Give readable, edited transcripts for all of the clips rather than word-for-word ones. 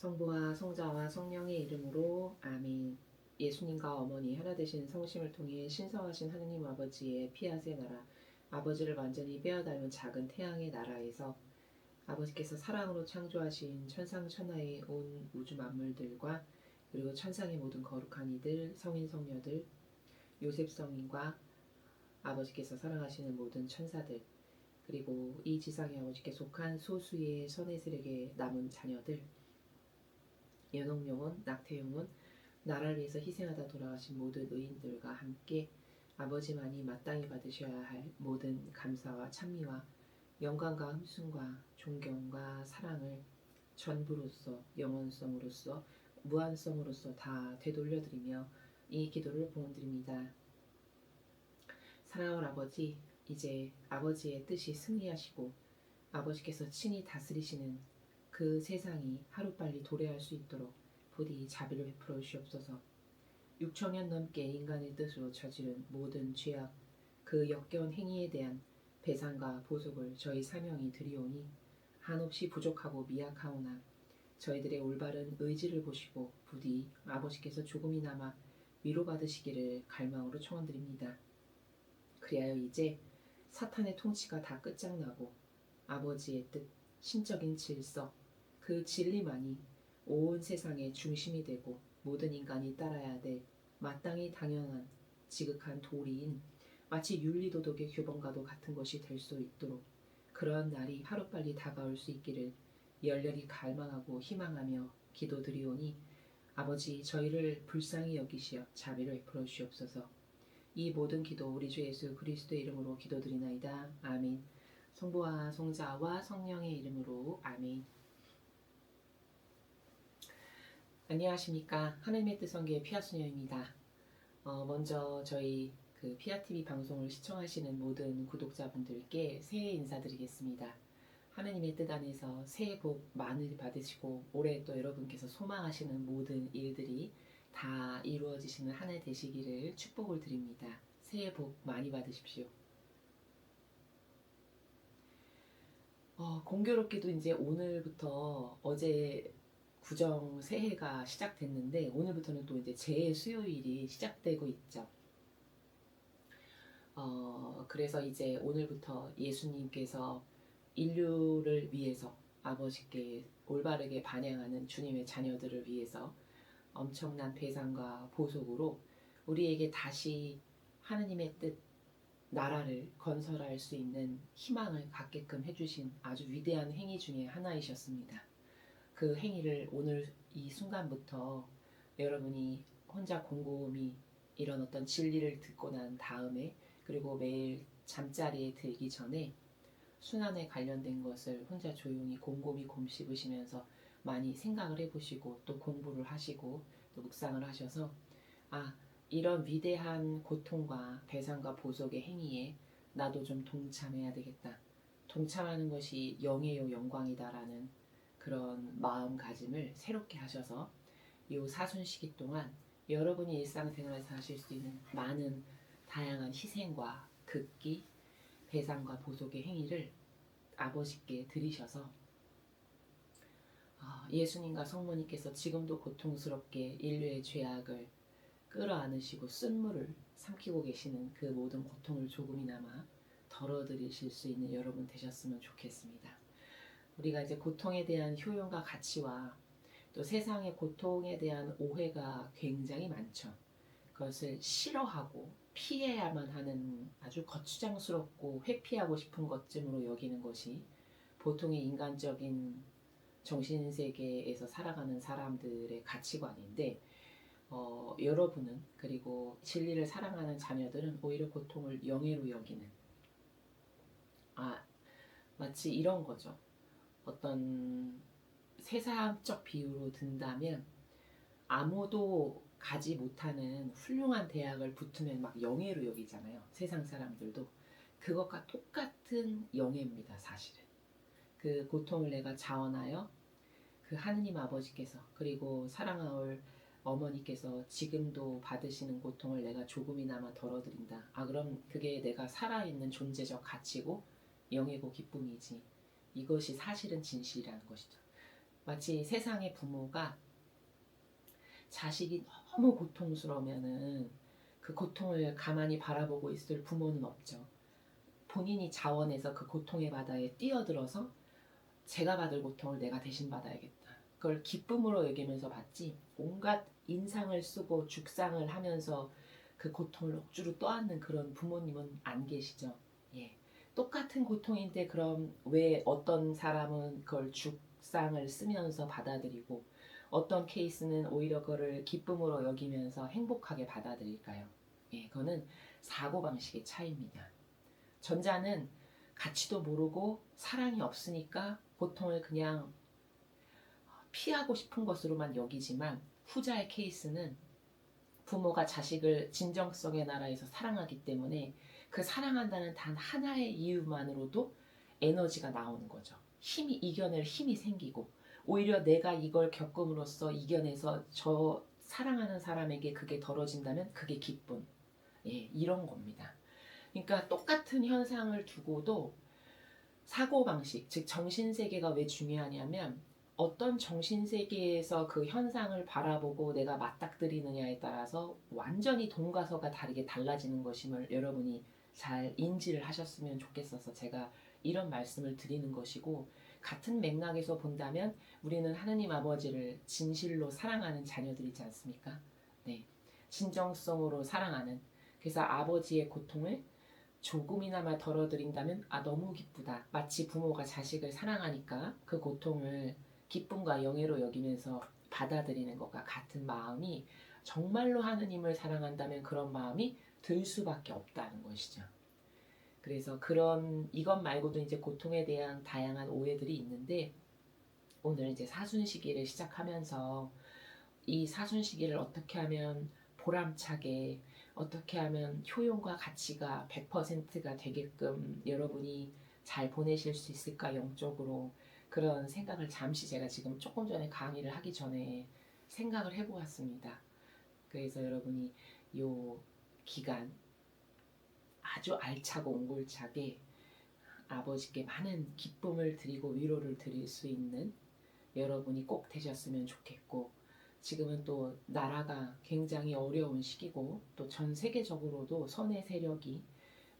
성부와 성자와 성령의 이름으로 아멘. 예수님과 어머니 하나 되신 성심을 통해 신성하신 하느님 아버지의 피아스의 나라, 아버지를 완전히 빼어닮은 작은 태양의 나라에서 아버지께서 사랑으로 창조하신 천상천하의 온 우주 만물들과 그리고 천상의 모든 거룩한 이들, 성인 성녀들, 요셉 성인과 아버지께서 사랑하시는 모든 천사들, 그리고 이 지상의 아버지께 속한 소수의 선의 세력의 남은 자녀들, 연옥영혼, 낙태영혼, 나라를 위해서 희생하다 돌아가신 모든 의인들과 함께 아버지만이 마땅히 받으셔야 할 모든 감사와 찬미와 영광과 흠숭과 존경과 사랑을 전부로서 영원성으로서 무한성으로서 다 되돌려드리며 이 기도를 봉헌드립니다. 사랑하는 아버지, 이제 아버지의 뜻이 승리하시고 아버지께서 친히 다스리시는 그 세상이 하루빨리 도래할 수 있도록 부디 자비를 베풀어 주시옵소서. 6천년 넘게 인간의 뜻으로 저지른 모든 죄악, 그 역겨운 행위에 대한 배상과 보속을 저희 사명이 드리오니 한없이 부족하고 미약하오나 저희들의 올바른 의지를 보시고 부디 아버지께서 조금이나마 위로받으시기를 갈망으로 청원드립니다. 그리하여 이제 사탄의 통치가 다 끝장나고 아버지의 뜻, 신적인 질서, 그 진리만이 온 세상의 중심이 되고 모든 인간이 따라야 될 마땅히 당연한 지극한 도리인 마치 윤리도덕의 규범과도 같은 것이 될 수 있도록 그런 날이 하루빨리 다가올 수 있기를 열렬히 갈망하고 희망하며 기도드리오니 아버지 저희를 불쌍히 여기시어 자비를 베풀어 주시옵소서. 이 모든 기도 우리 주 예수 그리스도의 이름으로 기도드리나이다. 아멘. 성부와 성자와 성령의 이름으로 아멘. 안녕하십니까. 하나님의 뜻성교의 피아소녀입니다. 먼저 저희 피아TV 방송을 시청하시는 모든 구독자분들께 새해 인사드리겠습니다. 하나님의 뜻 안에서 새해 복 많이 받으시고 올해 또 여러분께서 소망하시는 모든 일들이 다 이루어지시는 한 해 되시기를 축복을 드립니다. 새해 복 많이 받으십시오. 공교롭게도 이제 오늘부터 어제 구정 새해가 시작됐는데 오늘부터는 또 이제 제 수요일이 시작되고 있죠. 그래서 이제 오늘부터 예수님께서 인류를 위해서 아버지께 올바르게 반영하는 주님의 자녀들을 위해서 엄청난 배상과 보속으로 우리에게 다시 하느님의 뜻, 나라를 건설할 수 있는 희망을 갖게끔 해주신 아주 위대한 행위 중에 하나이셨습니다. 그 행위를 오늘 이 순간부터 여러분이 혼자 곰곰이 이런 어떤 진리를 듣고 난 다음에 그리고 매일 잠자리에 들기 전에 순환에 관련된 것을 혼자 조용히 곰곰이 곰씹으시면서 많이 생각을 해보시고 또 공부를 하시고 또 묵상을 하셔서 이런 위대한 고통과 배상과 보속의 행위에 나도 좀 동참해야 되겠다. 동참하는 것이 영예요 영광이다라는 그런 마음가짐을 새롭게 하셔서 이 사순 시기 동안 여러분이 일상생활에서 하실 수 있는 많은 다양한 희생과 극기, 배상과 보속의 행위를 아버지께 드리셔서 예수님과 성모님께서 지금도 고통스럽게 인류의 죄악을 끌어안으시고 쓴물을 삼키고 계시는 그 모든 고통을 조금이나마 덜어드리실 수 있는 여러분 되셨으면 좋겠습니다. 우리가 이제 고통에 대한 효용과 가치와 또 세상의 고통에 대한 오해가 굉장히 많죠. 그것을 싫어하고 피해야만 하는 아주 거추장스럽고 회피하고 싶은 것쯤으로 여기는 것이 보통의 인간적인 정신세계에서 살아가는 사람들의 가치관인데 여러분은 그리고 진리를 사랑하는 자녀들은 오히려 고통을 영예로 여기는 마치 이런 거죠. 어떤 세상적 비유로 든다면 아무도 가지 못하는 훌륭한 대학을 붙으면 막 영예로 여기잖아요. 세상 사람들도 그것과 똑같은 영예입니다. 사실은 그 고통을 내가 자원하여 그 하느님 아버지께서 그리고 사랑하올 어머니께서 지금도 받으시는 고통을 내가 조금이나마 덜어드린다. 그럼 그게 내가 살아있는 존재적 가치고 영예고 기쁨이지. 이것이 사실은 진실이라는 것이죠. 마치 세상의 부모가 자식이 너무 고통스러우면은 그 고통을 가만히 바라보고 있을 부모는 없죠. 본인이 자원해서 그 고통의 바다에 뛰어들어서 제가 받을 고통을 내가 대신 받아야겠다. 그걸 기쁨으로 여기면서 받지, 온갖 인상을 쓰고 죽상을 하면서 그 고통을 억지로 떠안는 그런 부모님은 안 계시죠. 예. 똑같은 고통인데 그럼 왜 어떤 사람은 그걸 죽상을 쓰면서 받아들이고 어떤 케이스는 오히려 그거를 기쁨으로 여기면서 행복하게 받아들일까요? 예, 그거는 사고방식의 차이입니다. 전자는 가치도 모르고 사랑이 없으니까 고통을 그냥 피하고 싶은 것으로만 여기지만, 후자의 케이스는 부모가 자식을 진정성의 나라에서 사랑하기 때문에 그 사랑한다는 단 하나의 이유만으로도 에너지가 나오는 거죠. 이겨낼 힘이 생기고, 오히려 내가 이걸 겪음으로써 이겨내서 저 사랑하는 사람에게 그게 덜어진다면 그게 기쁨. 예, 이런 겁니다. 그러니까 똑같은 현상을 두고도 사고방식, 즉 정신세계가 왜 중요하냐면, 어떤 정신세계에서 그 현상을 바라보고 내가 맞닥뜨리느냐에 따라서 완전히 동가서가 다르게 달라지는 것임을 여러분이 잘 인지를 하셨으면 좋겠어서 제가 이런 말씀을 드리는 것이고, 같은 맥락에서 본다면 우리는 하느님 아버지를 진실로 사랑하는 자녀들이지 않습니까? 네, 진정성으로 사랑하는, 그래서 아버지의 고통을 조금이나마 덜어드린다면 너무 기쁘다. 마치 부모가 자식을 사랑하니까 그 고통을 기쁨과 영예로 여기면서 받아들이는 것과 같은 마음이, 정말로 하느님을 사랑한다면 그런 마음이 들 수밖에 없다는 것이죠. 그래서 이것 말고도 이제 고통에 대한 다양한 오해들이 있는데, 오늘 이제 사순시기를 시작하면서 이 사순시기를 어떻게 하면 보람차게, 어떻게 하면 효용과 가치가 100%가 되게끔 여러분이 잘 보내실 수 있을까, 영적으로. 그런 생각을 잠시 제가 지금 조금 전에 강의를 하기 전에 생각을 해보았습니다. 그래서 여러분이 요 기간 아주 알차고 옹골차게 아버지께 많은 기쁨을 드리고 위로를 드릴 수 있는 여러분이 꼭 되셨으면 좋겠고, 지금은 또 나라가 굉장히 어려운 시기고, 또 전 세계적으로도 선의 세력이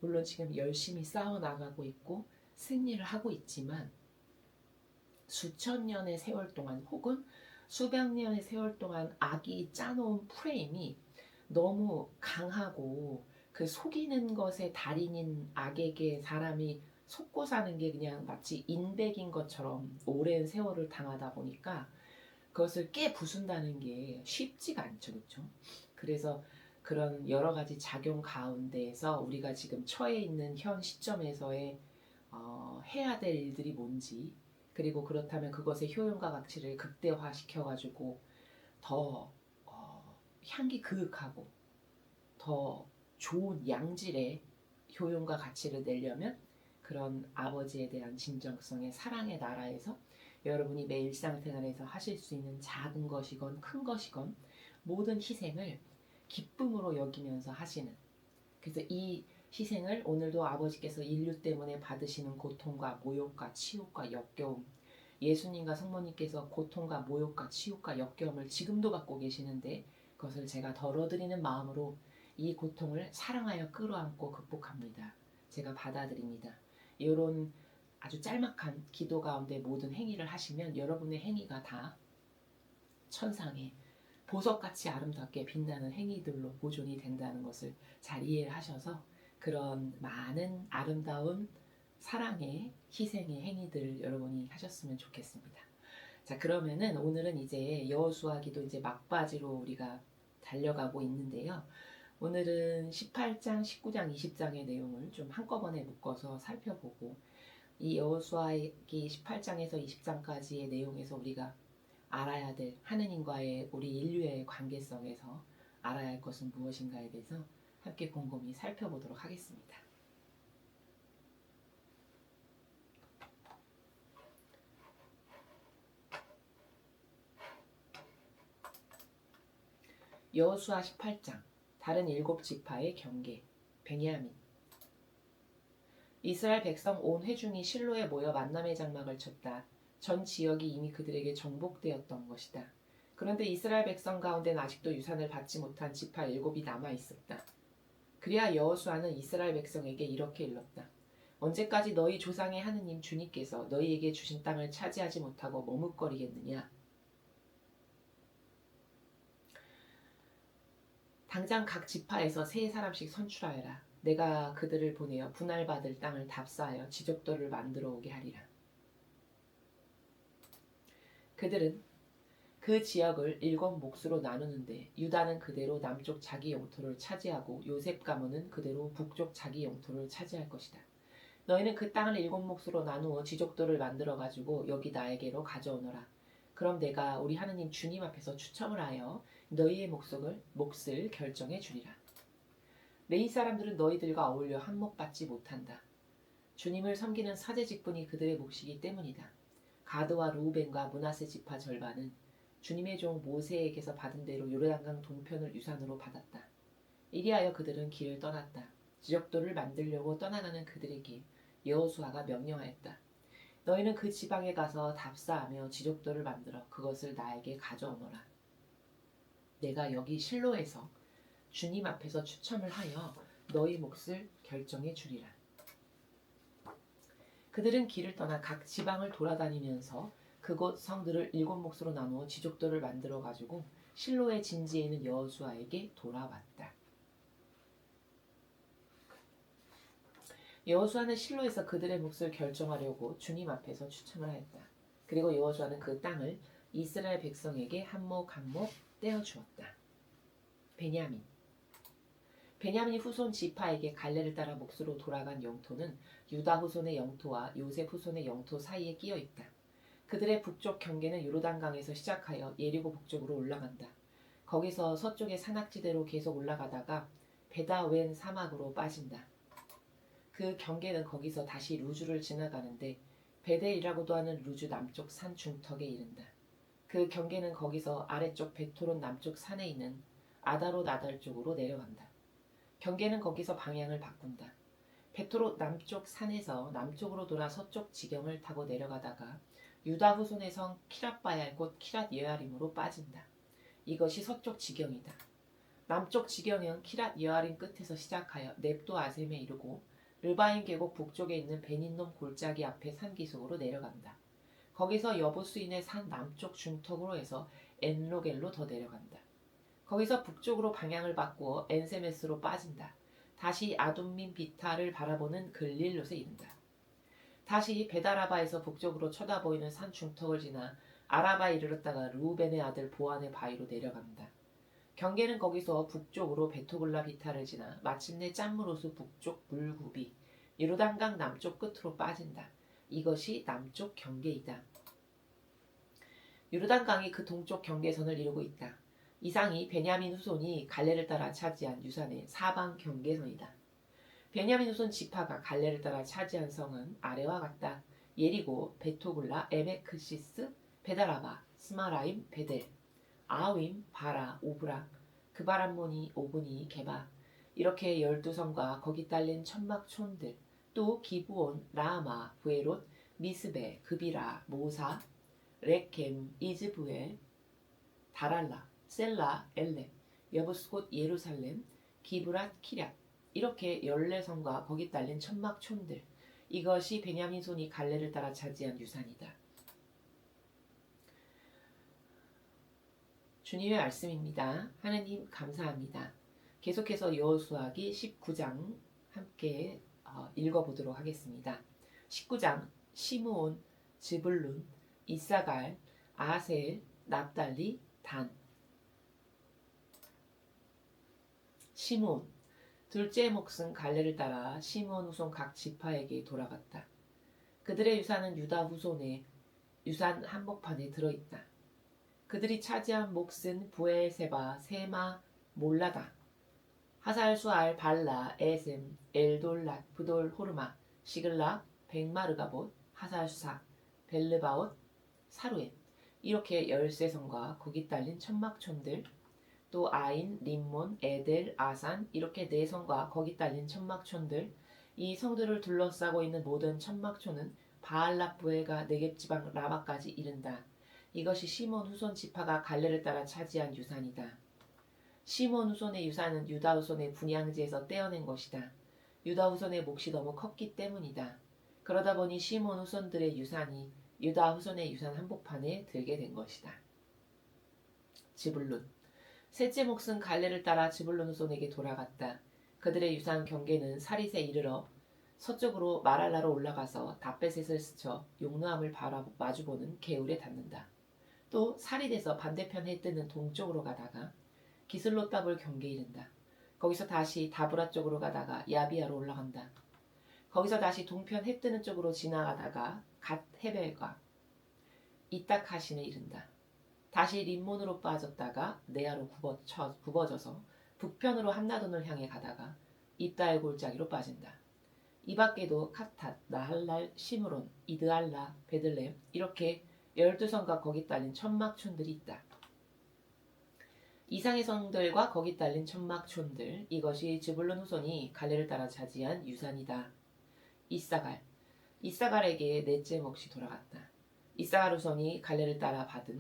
물론 지금 열심히 싸워 나가고 있고 승리를 하고 있지만, 수천 년의 세월 동안 혹은 수백 년의 세월 동안 악이 짜놓은 프레임이 너무 강하고, 그 속이는 것의 달인인 악에게 사람이 속고 사는 게 그냥 마치 인백인 것처럼 오랜 세월을 당하다 보니까 그것을 깨부순다는 게 쉽지가 않죠. 그렇죠? 그래서 그런 여러 가지 작용 가운데에서 우리가 지금 처해 있는 현 시점에서의 해야 될 일들이 뭔지, 그리고 그렇다면 그것의 효용과 가치를 극대화시켜가지고 더 향기 그윽하고 더 좋은 양질의 효용과 가치를 내려면, 그런 아버지에 대한 진정성의 사랑의 나라에서 여러분이 매 일상생활에서 하실 수 있는 작은 것이건 큰 것이건 모든 희생을 기쁨으로 여기면서 하시는, 그래서 이 희생을 오늘도 아버지께서 인류 때문에 받으시는 고통과 모욕과 치욕과 역겨움, 예수님과 성모님께서 고통과 모욕과 치욕과 역겨움을 지금도 받고 계시는데 그것을 제가 덜어드리는 마음으로 이 고통을 사랑하여 끌어안고 극복합니다. 제가 받아들입니다. 이런 아주 짤막한 기도 가운데 모든 행위를 하시면 여러분의 행위가 다 천상에 보석같이 아름답게 빛나는 행위들로 보존이 된다는 것을 잘 이해를 하셔서, 그런 많은 아름다운 사랑의 희생의 행위들 여러분이 하셨으면 좋겠습니다. 자, 그러면은 오늘은 이제 여호수아기도 이제 막바지로 우리가 달려가고 있는데요. 오늘은 18장, 19장, 20장의 내용을 좀 한꺼번에 묶어서 살펴보고, 이 여호수아기 18장에서 20장까지의 내용에서 우리가 알아야 될 하느님과의 우리 인류의 관계성에서 알아야 할 것은 무엇인가에 대해서 함께 곰곰이 살펴보도록 하겠습니다. 여호수아 18장, 다른 7지파의 경계. 베냐민. 이스라엘 백성 온 회중이 실로에 모여 만남의 장막을 쳤다. 전 지역이 이미 그들에게 정복되었던 것이다. 그런데 이스라엘 백성 가운데는 아직도 유산을 받지 못한 지파 7이 남아 있었다. 그래야 여호수아는 이스라엘 백성에게 이렇게 일렀다. 언제까지 너희 조상의 하느님 주님께서 너희에게 주신 땅을 차지하지 못하고 머뭇거리겠느냐? 당장 각 지파에서 3사람씩 선출하여라. 내가 그들을 보내어 분할받을 땅을 답사하여 지적도를 만들어 오게 하리라. 그들은 그 지역을 7몫으로 나누는데 유다는 그대로 남쪽 자기 영토를 차지하고 요셉 가문은 그대로 북쪽 자기 영토를 차지할 것이다. 너희는 그 땅을 7몫으로 나누어 지적도를 만들어 가지고 여기 나에게로 가져오너라. 그럼 내가 우리 하느님 주님 앞에서 추첨을 하여 너희의 몫을 결정해 주리라. 레위 사람들은 너희들과 어울려 한몫받지 못한다. 주님을 섬기는 사제 직분이 그들의 몫이기 때문이다. 가드와 루벤과 므낫세 지파 절반은 주님의 종 모세에게서 받은 대로 요르단강 동편을 유산으로 받았다. 이리하여 그들은 길을 떠났다. 지적도를 만들려고 떠나가는 그들에게 여호수아가 명령하였다. 너희는 그 지방에 가서 답사하며 지적도를 만들어 그것을 나에게 가져오너라. 내가 여기 실로에서 주님 앞에서 추첨을 하여 너희 몫을 결정해 주리라. 그들은 길을 떠나 각 지방을 돌아다니면서 그곳 성들을 7몫으로 나누어 지적도를 만들어 가지고 실로의 진지에 있는 여호수아에게 돌아왔다. 여호수아는 실로에서 그들의 몫을 결정하려고 주님 앞에서 추첨을 하였다. 그리고 여호수아는 그 땅을 이스라엘 백성에게 한몫 떼어 주었다. 베냐민 후손 지파에게 갈레를 따라 몫으로 돌아간 영토는 유다 후손의 영토와 요셉 후손의 영토 사이에 끼어 있다. 그들의 북쪽 경계는 요르단강에서 시작하여 예리고 북쪽으로 올라간다. 거기서 서쪽의 산악지대로 계속 올라가다가 베다웬 사막으로 빠진다. 그 경계는 거기서 다시 루주를 지나가는데 베델이라고도 하는 루주 남쪽 산 중턱에 이른다. 그 경계는 거기서 아래쪽 베토론 남쪽 산에 있는 아다롯 아달 쪽으로 내려간다. 경계는 거기서 방향을 바꾼다. 베토롯 남쪽 산에서 남쪽으로 돌아 서쪽 지경을 타고 내려가다가 유다 후손의 성 키랏바얄 곧 키랏 여아림으로 빠진다. 이것이 서쪽 지경이다. 남쪽 지경은 키랏 여아림 끝에서 시작하여 넵도 아셈에 이르고 르바임 계곡 북쪽에 있는 베닌놈 골짜기 앞에 산기슭으로 내려간다. 거기서 여부스인의 산 남쪽 중턱으로 해서 엔로겔로 더 내려간다. 거기서 북쪽으로 방향을 바꾸어 엔세메스로 빠진다. 다시 아둠민 비타를 바라보는 글릴롯에 이른다. 다시 베다라바에서 북쪽으로 쳐다보이는 산 중턱을 지나 아라바에 이르렀다가 루벤의 아들 보안의 바위로 내려간다. 경계는 거기서 북쪽으로 베토글라 비타를 지나 마침내 짠무로스 북쪽 물구비 요르단강 남쪽 끝으로 빠진다. 이것이 남쪽 경계이다. 요르단강이 그 동쪽 경계선을 이루고 있다. 이상이 베냐민 후손이 갈레를 따라 차지한 유산의 사방 경계선이다. 베냐민 후손 지파가 갈레를 따라 차지한 성은 아래와 같다. 예리고, 베토글라, 에베크시스, 베다라바, 스마라임, 베델, 아윈, 바라, 오브라, 그바람모니, 오브니, 게바 이렇게 12성과 거기 딸린 천막촌들 또 기브온, 라마, 부에롯, 미스베, 그비라, 모사, 레켐, 이즈부엘, 다랄라, 셀라, 엘렘, 여부스곳, 예루살렘, 기브랏, 키랴 이렇게 14성과 거기 딸린 천막촌들 이것이 베냐민 손이 갈레를 따라 차지한 유산이다. 주님의 말씀입니다. 하나님 감사합니다. 계속해서 여호수아기 19장 함께 읽어보도록 하겠습니다. 19장 시므온, 즈불룬, 이사갈, 아셀, 납달리, 단. 시므온 둘째 몫은 갈레를 따라 시므온 후손 각 지파에게 돌아갔다. 그들의 유산은 유다 후손의 유산 한복판에 들어있다. 그들이 차지한 몫은 부엘세바, 세마, 몰라다, 하살수알, 발라, 에셈, 엘돌랏, 브돌, 호르마, 시글락, 백마르가봇, 하살수사, 벨르바옷, 사루엔 이렇게 13성과 거기 딸린 천막촌들 또 아인, 림몬, 에델, 아산 이렇게 4성과 거기 딸린 천막촌들 이 성들을 둘러싸고 있는 모든 천막촌은 바알랍부에가 네겝 지방 라마까지 이른다. 이것이 시몬 후손 지파가 갈레를 따라 차지한 유산이다. 시몬 후손의 유산은 유다 후손의 분향지에서 떼어낸 것이다. 유다 후손의 몫이 너무 컸기 때문이다. 그러다 보니 시몬 후손들의 유산이 유다 후손의 유산 한복판에 들게 된 것이다. 지불룬. 셋째 몫은 갈레를 따라 지불룬 후손에게 돌아갔다. 그들의 유산 경계는 사릿에 이르러 서쪽으로 마랄라로 올라가서 다베셋을 스쳐 용르암을 마주보는 개울에 닿는다. 또 사릿에서 반대편 해 뜨는 동쪽으로 가다가 기슬롯답을 경계에 이른다. 거기서 다시 다브라 쪽으로 가다가 야비아로 올라간다. 거기서 다시 동편 해 뜨는 쪽으로 지나가다가 갓 헤벨과 이따카신에 이른다. 다시 림몬으로 빠졌다가 네아로 굽어져서 북편으로 함나돈을 향해 가다가 입다의 골짜기로 빠진다. 이 밖에도 카탓, 나할랄, 시므론, 이드알라, 베들렘 이렇게 12성과 거기 딸린 천막촌들이 있다. 이상의 성들과 거기 딸린 천막촌들, 이것이 즈불론 후손이 갈레를 따라 차지한 유산이다. 이사갈. 이사갈에게 넷째 몫이 돌아갔다. 이사갈 후손이 갈레를 따라 받은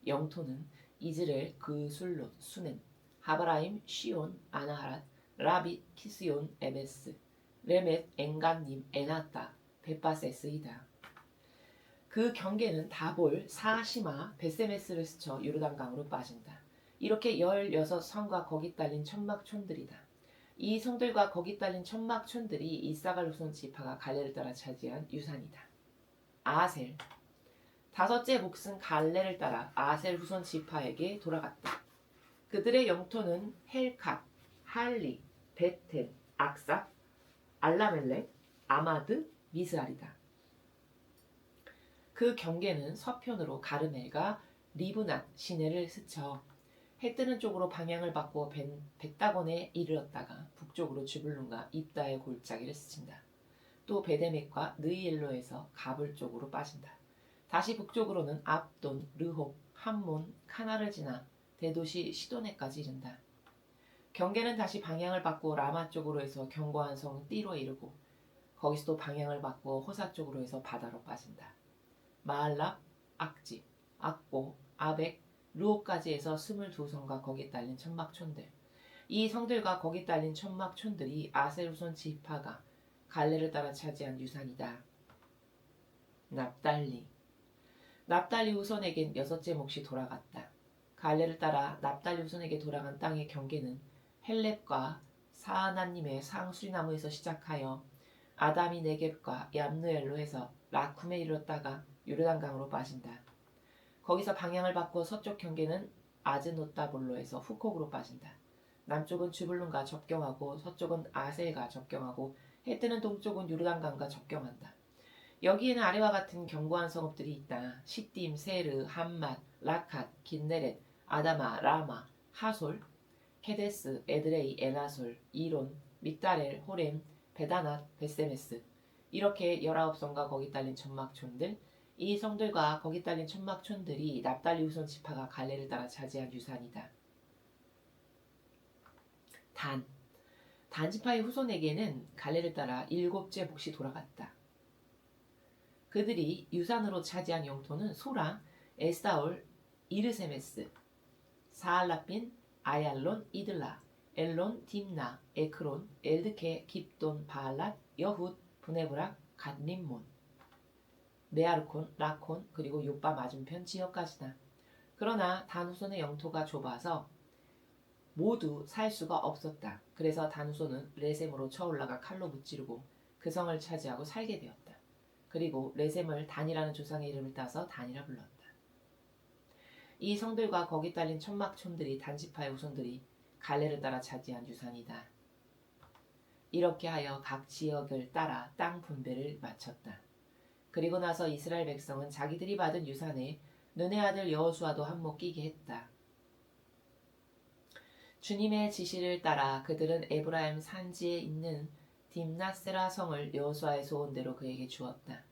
영토는 이즈렐, 그술롯, 수넴, 하바라임, 시온, 아나하랏, 라빗, 키스온, 에베스, 레멧, 엔간님, 에나따, 베파세스이다. 그 경계는 다볼, 사시마, 베세메스를 스쳐 요르단강으로 빠진다. 이렇게 16성과 거기 딸린 천막촌들이다. 이 성들과 거기 딸린 천막촌들이 이사갈 후손 지파가 갈레를 따라 차지한 유산이다. 아셀. 다섯째 몫은 갈레를 따라 아셀 후손 지파에게 돌아갔다. 그들의 영토는 헬캇, 할리, 베텔, 악삭, 알라멜렉, 아마드, 미스알이다. 그 경계는 서편으로 가르멜과 리브낫 시내를 스쳐 해 뜨는 쪽으로 방향을 바꾸어 벳다곤에 이르렀다가 북쪽으로 주불룬과 입다의 골짜기를 스친다. 또 베데멕과 느이엘로에서 가불 쪽으로 빠진다. 다시 북쪽으로는 압돈, 르홉, 함몬, 카나를 지나 대도시 시도네까지 이른다. 경계는 다시 방향을 바꾸어 라마 쪽으로 해서 견고한 성 띠로에 이르고 거기서도 방향을 바꾸어 호사 쪽으로 해서 바다로 빠진다. 마알랍, 악집, 악보, 아벡, 루오까지 해서 22성과 거기 딸린 천막촌들. 이 성들과 거기 딸린 천막촌들이 아셀 후손 지파가 갈레를 따라 차지한 유산이다. 납달리. 납달리 후손에겐 여섯째 몫이 돌아갔다. 갈레를 따라 납달리 후손에게 돌아간 땅의 경계는 헬렙과 사하나님의 상수리나무에서 시작하여 아다미 네겝과 얌느엘로 해서 라쿰에 이르렀다가 요르단강으로 빠진다. 거기서 방향을 바꾸어 서쪽 경계는 아즈노타볼로에서 후콕으로 빠진다. 남쪽은 주불룬과 접경하고 서쪽은 아셀과 접경하고 해 뜨는 동쪽은 요르단강과 접경한다. 여기에는 아래와 같은 견고한 성읍들이 있다. 시딤, 세르, 함맛, 라캇, 긴네렛, 아다마, 라마, 하솔, 케데스, 에드레이, 에나솔, 이론, 믹다렐, 호렘, 베다낫, 베세메스 이렇게 19성과 거기 딸린 천막촌들. 이 성들과 거기 딸린 천막촌들이 납달리 후손 지파가 갈레를 따라 차지한 유산이다. 단 지파의 후손에게는 갈레를 따라 7째 몫이 돌아갔다. 그들이 유산으로 차지한 영토는 소라, 에스다올, 이르세메스, 사알라핀, 아얄론, 이들라, 엘론, 딥나, 에크론, 엘드케, 깁돈, 바알랏, 여훗, 브네브락, 갓림몬, 메아르콘, 라콘, 그리고 요빠 맞은편 지역까지다. 그러나 단 후손의 영토가 좁아서 모두 살 수가 없었다. 그래서 단 후손은 레셈으로 쳐올라가 칼로 무찌르고 그 성을 차지하고 살게 되었다. 그리고 레셈을 단이라는 조상의 이름을 따서 단이라 불렀다. 이 성들과 거기 딸린 천막촌들이 단지파의 후손들이 갈레를 따라 차지한 유산이다. 이렇게 하여 각 지역을 따라 땅 분배를 마쳤다. 그리고 나서 이스라엘 백성은 자기들이 받은 유산에 눈의 아들 여호수아도 한몫 끼게 했다. 주님의 지시를 따라 그들은 에브라임 산지에 있는 딥나세라 성을 여호수아의 소원대로 그에게 주었다.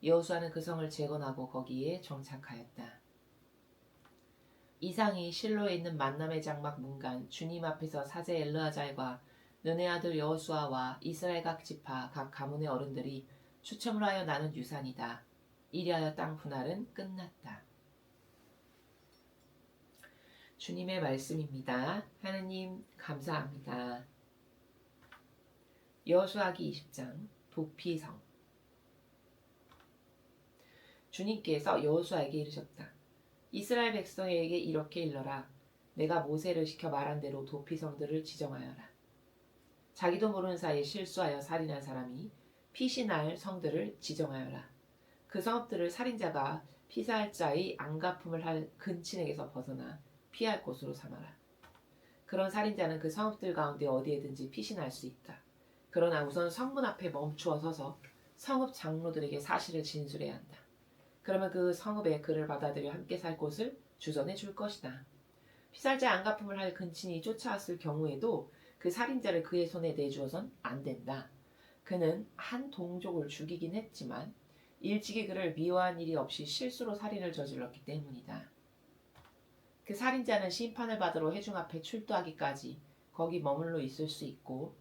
여호수아는 그 성을 재건하고 거기에 정착하였다. 이상이 실로에 있는 만남의 장막 문간 주님 앞에서 사제 엘르아잘과 눈의 아들 여호수아와 이스라엘 각 지파 각 가문의 어른들이 추첨을 하여 나는 유산이다. 이리하여 땅 분할은 끝났다. 주님의 말씀입니다. 하느님 감사합니다. 여호수아기 20장 도피성. 주님께서 여호수아에게 이르셨다. 이스라엘 백성에게 이렇게 일러라. 내가 모세를 시켜 말한 대로 도피성들을 지정하여라. 자기도 모르는 사이에 실수하여 살인한 사람이 피신할 성들을 지정하여라. 그 성읍들을 살인자가 피살 자의 안갚음을 할 근친에게서 벗어나 피할 곳으로 삼아라. 그런 살인자는 그 성읍들 가운데 어디에든지 피신할 수 있다. 그러나 우선 성문 앞에 멈추어 서서 성읍 장로들에게 사실을 진술해야 한다. 그러면 그 성읍에 그를 받아들여 함께 살 곳을 주선해 줄 것이다. 피살자 안갚음을 할 근친이 쫓아왔을 경우에도 그 살인자를 그의 손에 내주어선 안 된다. 그는 한 동족을 죽이긴 했지만 일찍이 그를 미워한 일이 없이 실수로 살인을 저질렀기 때문이다. 그 살인자는 심판을 받으러 회중 앞에 출두하기까지 거기 머물러 있을 수 있고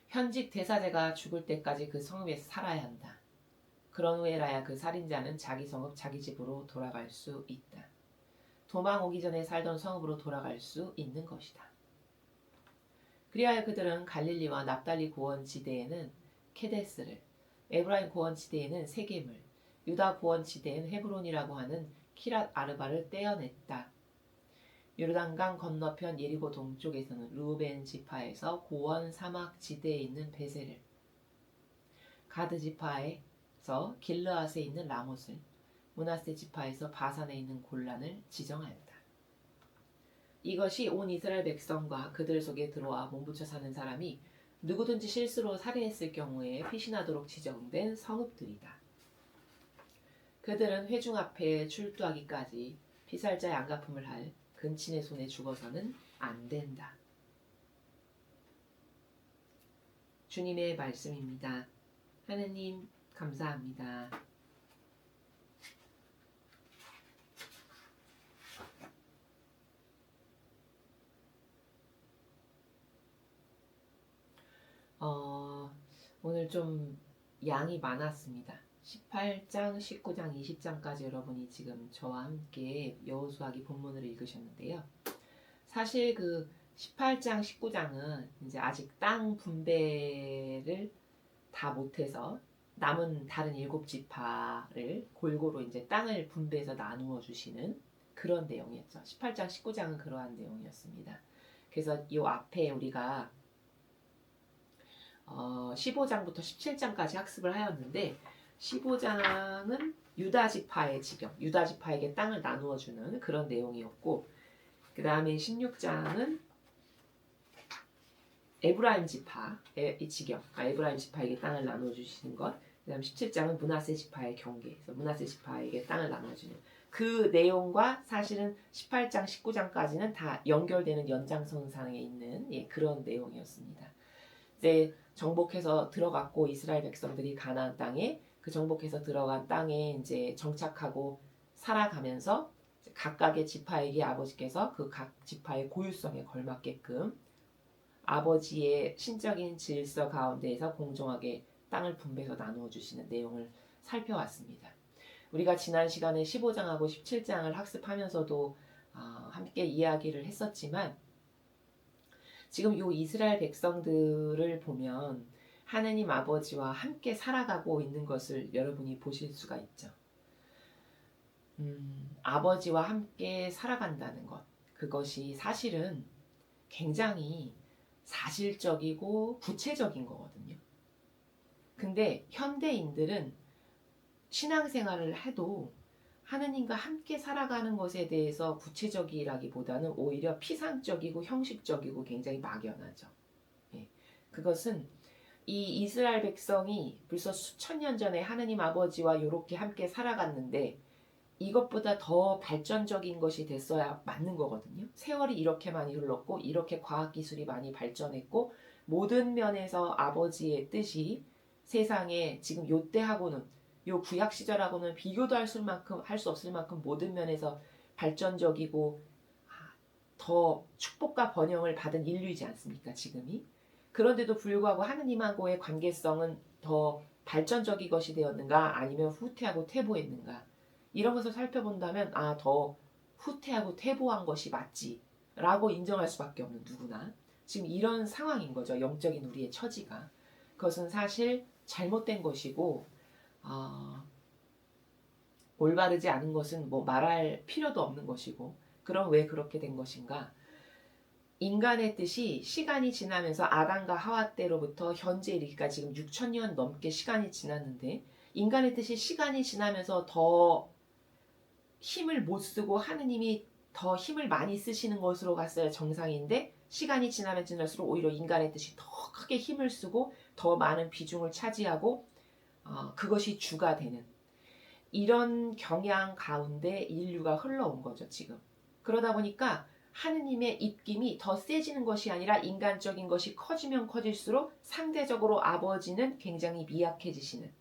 현직 대사제가 죽을 때까지 그 성읍에서 살아야 한다. 그런 후에라야 그 살인자는 자기 성읍 자기 집으로 돌아갈 수 있다. 도망 오기 전에 살던 성읍으로 돌아갈 수 있는 것이다. 그리하여 그들은 갈릴리와 납달리 고원 지대에는 케데스를, 에브라임 고원 지대에는 세겜을, 유다 고원 지대엔 헤브론이라고 하는 키랏 아르바를 떼어냈다. 요르단강 건너편 예리고 동쪽에서는 루벤 지파에서 고원 사막 지대에 있는 베셀을, 가드 지파에서 길르앗에 있는 라못을, 므낫세 지파에서 바산에 있는 골란을 지정하였다. 이것이 온 이스라엘 백성과 그들 속에 들어와 몸붙여 사는 사람이 누구든지 실수로 살인했을 경우에 피신하도록 지정된 성읍들이다. 그들은 회중 앞에 출두하기까지 피살자의 안갚음을 할 근친의 손에 죽어서는 안 된다. 주님의 말씀입니다. 하느님 감사합니다. 오늘 좀 양이 많았습니다. 18장, 19장, 20장까지 여러분이 지금 저와 함께 여호수아기 본문을 읽으셨는데요. 사실 그 18장, 19장은 이제 아직 땅 분배를 다 못해서 남은 다른 7지파를 골고루 이제 땅을 분배해서 나누어 주시는 그런 내용이었죠. 18장, 19장은 그러한 내용이었습니다. 그래서 이 앞에 우리가 15장부터 17장까지 학습을 하였는데 15장은 유다지파의 지경, 유다지파에게 땅을 나누어 주는 그런 내용이었고 그 다음에 16장은 에브라임 지파의 지경, 에브라임 지파에게 땅을 나누어 주시는 것, 그 다음 17장은 므낫세 지파의 경계, 그래서 므낫세 지파에게 땅을 나눠주는 그 내용과 사실은 18장, 19장까지는 다 연결되는 연장선상에 있는 그런 내용이었습니다. 이제 정복해서 들어갔고 이스라엘 백성들이 가나안 땅에 그 정복해서 들어간 땅에 이제 정착하고 살아가면서 각각의 지파에게 아버지께서 그 각 지파의 고유성에 걸맞게끔 아버지의 신적인 질서 가운데에서 공정하게 땅을 분배해서 나누어 주시는 내용을 살펴왔습니다. 우리가 지난 시간에 15장하고 17장을 학습하면서도 함께 이야기를 했었지만 지금 이 이스라엘 백성들을 보면 하느님 아버지와 함께 살아가고 있는 것을 여러분이 보실 수가 있죠. 아버지와 함께 살아간다는 것, 그것이 사실은 굉장히 사실적이고 구체적인 거거든요. 근데 현대인들은 신앙생활을 해도 하느님과 함께 살아가는 것에 대해서 구체적이라기보다는 오히려 피상적이고 형식적이고 굉장히 막연하죠. 그것은 이 이스라엘 백성이 벌써 수천 년 전에 하느님 아버지와 이렇게 함께 살아갔는데 이것보다 더 발전적인 것이 됐어야 맞는 거거든요. 세월이 이렇게 많이 흘렀고 이렇게 과학기술이 많이 발전했고 모든 면에서 아버지의 뜻이 세상에 지금 요때하고는 요 구약 시절하고는 비교도 할 수 없을 만큼 모든 면에서 발전적이고 더 축복과 번영을 받은 인류이지 않습니까? 지금이. 그런데도 불구하고 하느님하고의 관계성은 더 발전적인 것이 되었는가 아니면 후퇴하고 퇴보했는가 이런 것을 살펴본다면 더 후퇴하고 퇴보한 것이 맞지 라고 인정할 수밖에 없는 누구나 지금 이런 상황인 거죠. 영적인 우리의 처지가. 그것은 사실 잘못된 것이고 올바르지 않은 것은 뭐 말할 필요도 없는 것이고 그럼 왜 그렇게 된 것인가? 인간의 뜻이 시간이 지나면서 아담과 하와 때로부터 현재 이르기까지 지금 6,000년 넘게 시간이 지났는데 인간의 뜻이 시간이 지나면서 더 힘을 못 쓰고 하느님이 더 힘을 많이 쓰시는 것으로 갔어야 정상인데 시간이 지나면 지날수록 오히려 인간의 뜻이 더 크게 힘을 쓰고 더 많은 비중을 차지하고 그것이 주가 되는 이런 경향 가운데 인류가 흘러온 거죠 지금. 그러다 보니까 하느님의 입김이 더 세지는 것이 아니라 인간적인 것이 커지면 커질수록 상대적으로 아버지는 굉장히 미약해지시는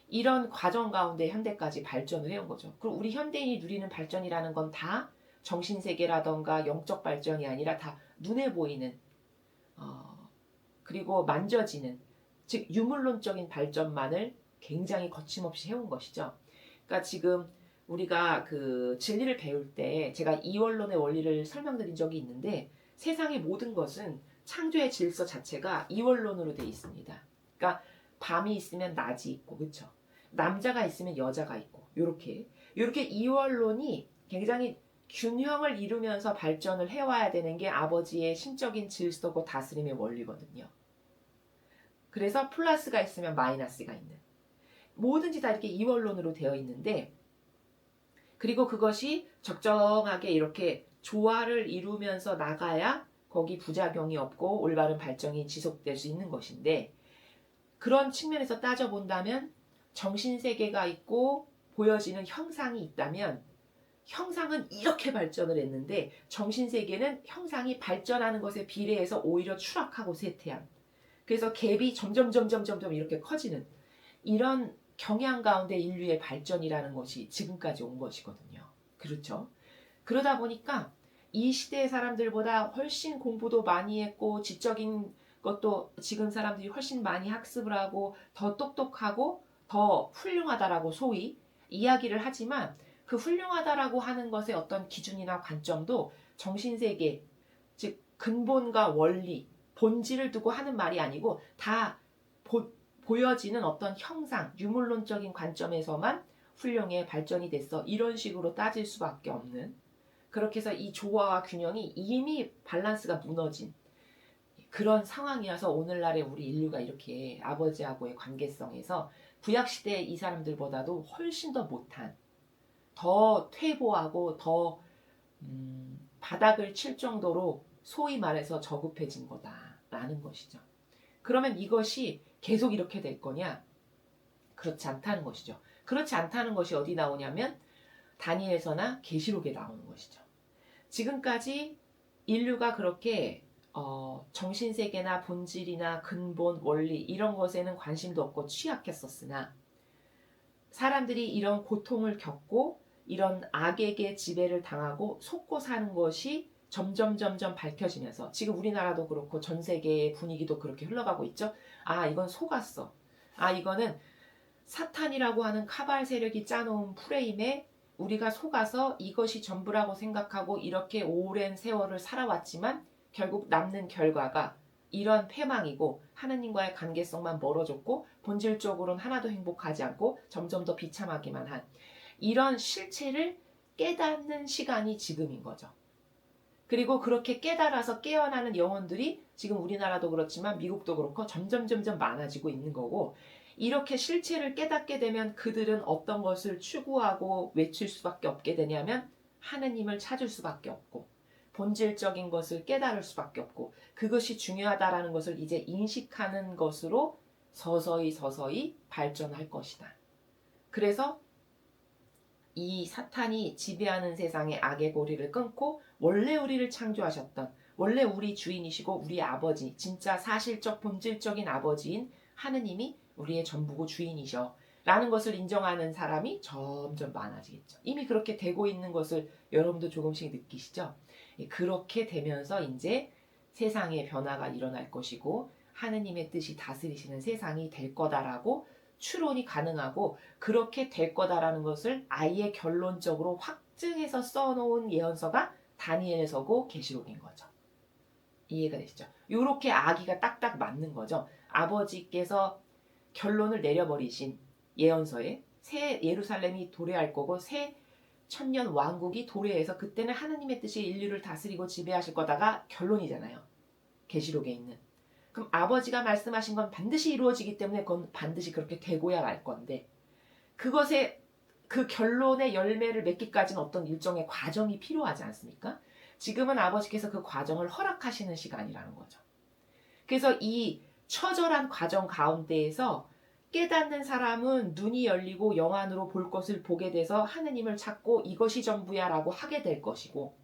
이런 과정 가운데 현대까지 발전을 해온 거죠. 그리고 우리 현대인이 누리는 발전이라는 건 다 정신세계라던가 영적 발전이 아니라 다 눈에 보이는 그리고 만져지는 즉 유물론적인 발전만을 굉장히 거침없이 해온 것이죠. 그러니까 지금 우리가 그 진리를 배울 때 제가 이원론의 원리를 설명드린 적이 있는데 세상의 모든 것은 창조의 질서 자체가 이원론으로 되어 있습니다. 그러니까 밤이 있으면 낮이 있고 그렇죠. 남자가 있으면 여자가 있고 요렇게 이원론이 굉장히 균형을 이루면서 발전을 해와야 되는 게 아버지의 신적인 질서고 다스림의 원리거든요. 그래서 플러스가 있으면 마이너스가 있는 뭐든지 다 이렇게 이원론으로 되어 있는데 그리고 그것이 적정하게 이렇게 조화를 이루면서 나가야 거기 부작용이 없고 올바른 발전이 지속될 수 있는 것인데 그런 측면에서 따져본다면 정신세계가 있고 보여지는 형상이 있다면 형상은 이렇게 발전을 했는데 정신세계는 형상이 발전하는 것에 비례해서 오히려 추락하고 쇠퇴한 그래서 갭이 점점 이렇게 커지는 이런 경향 가운데 인류의 발전이라는 것이 지금까지 온 것이거든요. 그렇죠? 그러다 보니까 이 시대의 사람들보다 훨씬 공부도 많이 했고 지적인 것도 지금 사람들이 훨씬 많이 학습을 하고 더 똑똑하고 더 훌륭하다라고 소위 이야기를 하지만 그 훌륭하다라고 하는 것의 어떤 기준이나 관점도 정신세계 즉 근본과 원리 본질을 두고 하는 말이 아니고 다 보여지는 어떤 형상, 유물론적인 관점에서만 훌륭해 발전이 됐어. 이런 식으로 따질 수밖에 없는 그렇게 해서 이 조화와 균형이 이미 밸런스가 무너진 그런 상황이어서 오늘날의 우리 인류가 이렇게 아버지하고의 관계성에서 구약시대 이 사람들보다도 훨씬 더 못한 더 퇴보하고 더 바닥을 칠 정도로 소위 말해서 저급해진 거다라는 것이죠. 그러면 이것이 계속 이렇게 될 거냐? 그렇지 않다는 것이죠. 그렇지 않다는 것이 어디 나오냐면 다니엘서나 계시록에 나오는 것이죠. 지금까지 인류가 그렇게 정신세계나 본질이나 근본, 원리 이런 것에는 관심도 없고 취약했었으나 사람들이 이런 고통을 겪고 이런 악에게 지배를 당하고 속고 사는 것이 점점 밝혀지면서 지금 우리나라도 그렇고 전 세계의 분위기도 그렇게 흘러가고 있죠. 이건 속았어. 이거는 사탄이라고 하는 카발 세력이 짜놓은 프레임에 우리가 속아서 이것이 전부라고 생각하고 이렇게 오랜 세월을 살아왔지만 결국 남는 결과가 이런 패망이고 하나님과의 관계성만 멀어졌고 본질적으로는 하나도 행복하지 않고 점점 더 비참하기만 한 이런 실체를 깨닫는 시간이 지금인 거죠. 그리고 그렇게 깨달아서 깨어나는 영혼들이 지금 우리나라도 그렇지만 미국도 그렇고 점점 많아지고 있는 거고 이렇게 실체를 깨닫게 되면 그들은 어떤 것을 추구하고 외칠 수밖에 없게 되냐면 하느님을 찾을 수밖에 없고 본질적인 것을 깨달을 수밖에 없고 그것이 중요하다라는 것을 이제 인식하는 것으로 서서히 발전할 것이다. 그래서 이 사탄이 지배하는 세상의 악의 고리를 끊고 원래 우리를 창조하셨던 원래 우리 주인이시고 우리 아버지 진짜 사실적 본질적인 아버지인 하느님이 우리의 전부고 주인이셔 라는 것을 인정하는 사람이 점점 많아지겠죠. 이미 그렇게 되고 있는 것을 여러분도 조금씩 느끼시죠? 그렇게 되면서 이제 세상의 변화가 일어날 것이고 하느님의 뜻이 다스리시는 세상이 될 거다라고 추론이 가능하고 그렇게 될 거다라는 것을 아예 결론적으로 확증해서 써놓은 예언서가 다니엘서고 계시록인 거죠. 이해가 되시죠? 이렇게 아기가 딱딱 맞는 거죠. 아버지께서 결론을 내려버리신 예언서에 새 예루살렘이 도래할 거고 새 천년 왕국이 도래해서 그때는 하느님의 뜻이 인류를 다스리고 지배하실 거다가 결론이잖아요. 계시록에 있는. 그럼 아버지가 말씀하신 건 반드시 이루어지기 때문에 그건 반드시 그렇게 되고야 말 건데 그것의 그 결론의 열매를 맺기까지는 어떤 일정의 과정이 필요하지 않습니까? 지금은 아버지께서 그 과정을 허락하시는 시간이라는 거죠. 그래서 이 처절한 과정 가운데에서 깨닫는 사람은 눈이 열리고 영안으로 볼 것을 보게 돼서 하느님을 찾고 이것이 전부야라고 하게 될 것이고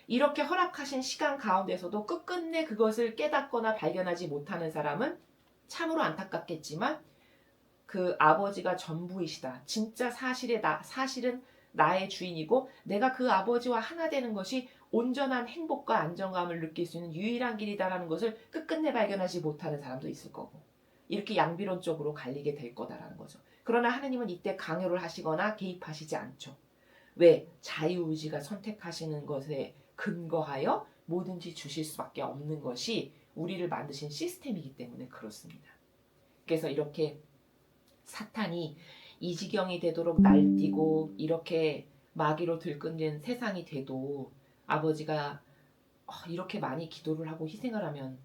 이렇게 허락하신 시간 가운데서도 끝끝내 그것을 깨닫거나 발견하지 못하는 사람은 참으로 안타깝겠지만 그 아버지가 전부이시다. 진짜 사실은 나의 주인이고 내가 그 아버지와 하나 되는 것이 온전한 행복과 안정감을 느낄 수 있는 유일한 길이다라는 것을 끝끝내 발견하지 못하는 사람도 있을 거고 이렇게 양비론적으로 갈리게 될 거다라는 거죠. 그러나 하느님은 이때 강요를 하시거나 개입하시지 않죠. 왜? 자유의지가 선택하시는 것에 근거하여 뭐든지 주실 수밖에 없는 것이 우리를 만드신 시스템이기 때문에 그렇습니다. 그래서 이렇게 사탄이 이 지경이 되도록 날뛰고 이렇게 마귀로 들끓는 세상이 돼도 아버지가 이렇게 많이 기도를 하고 희생을 하면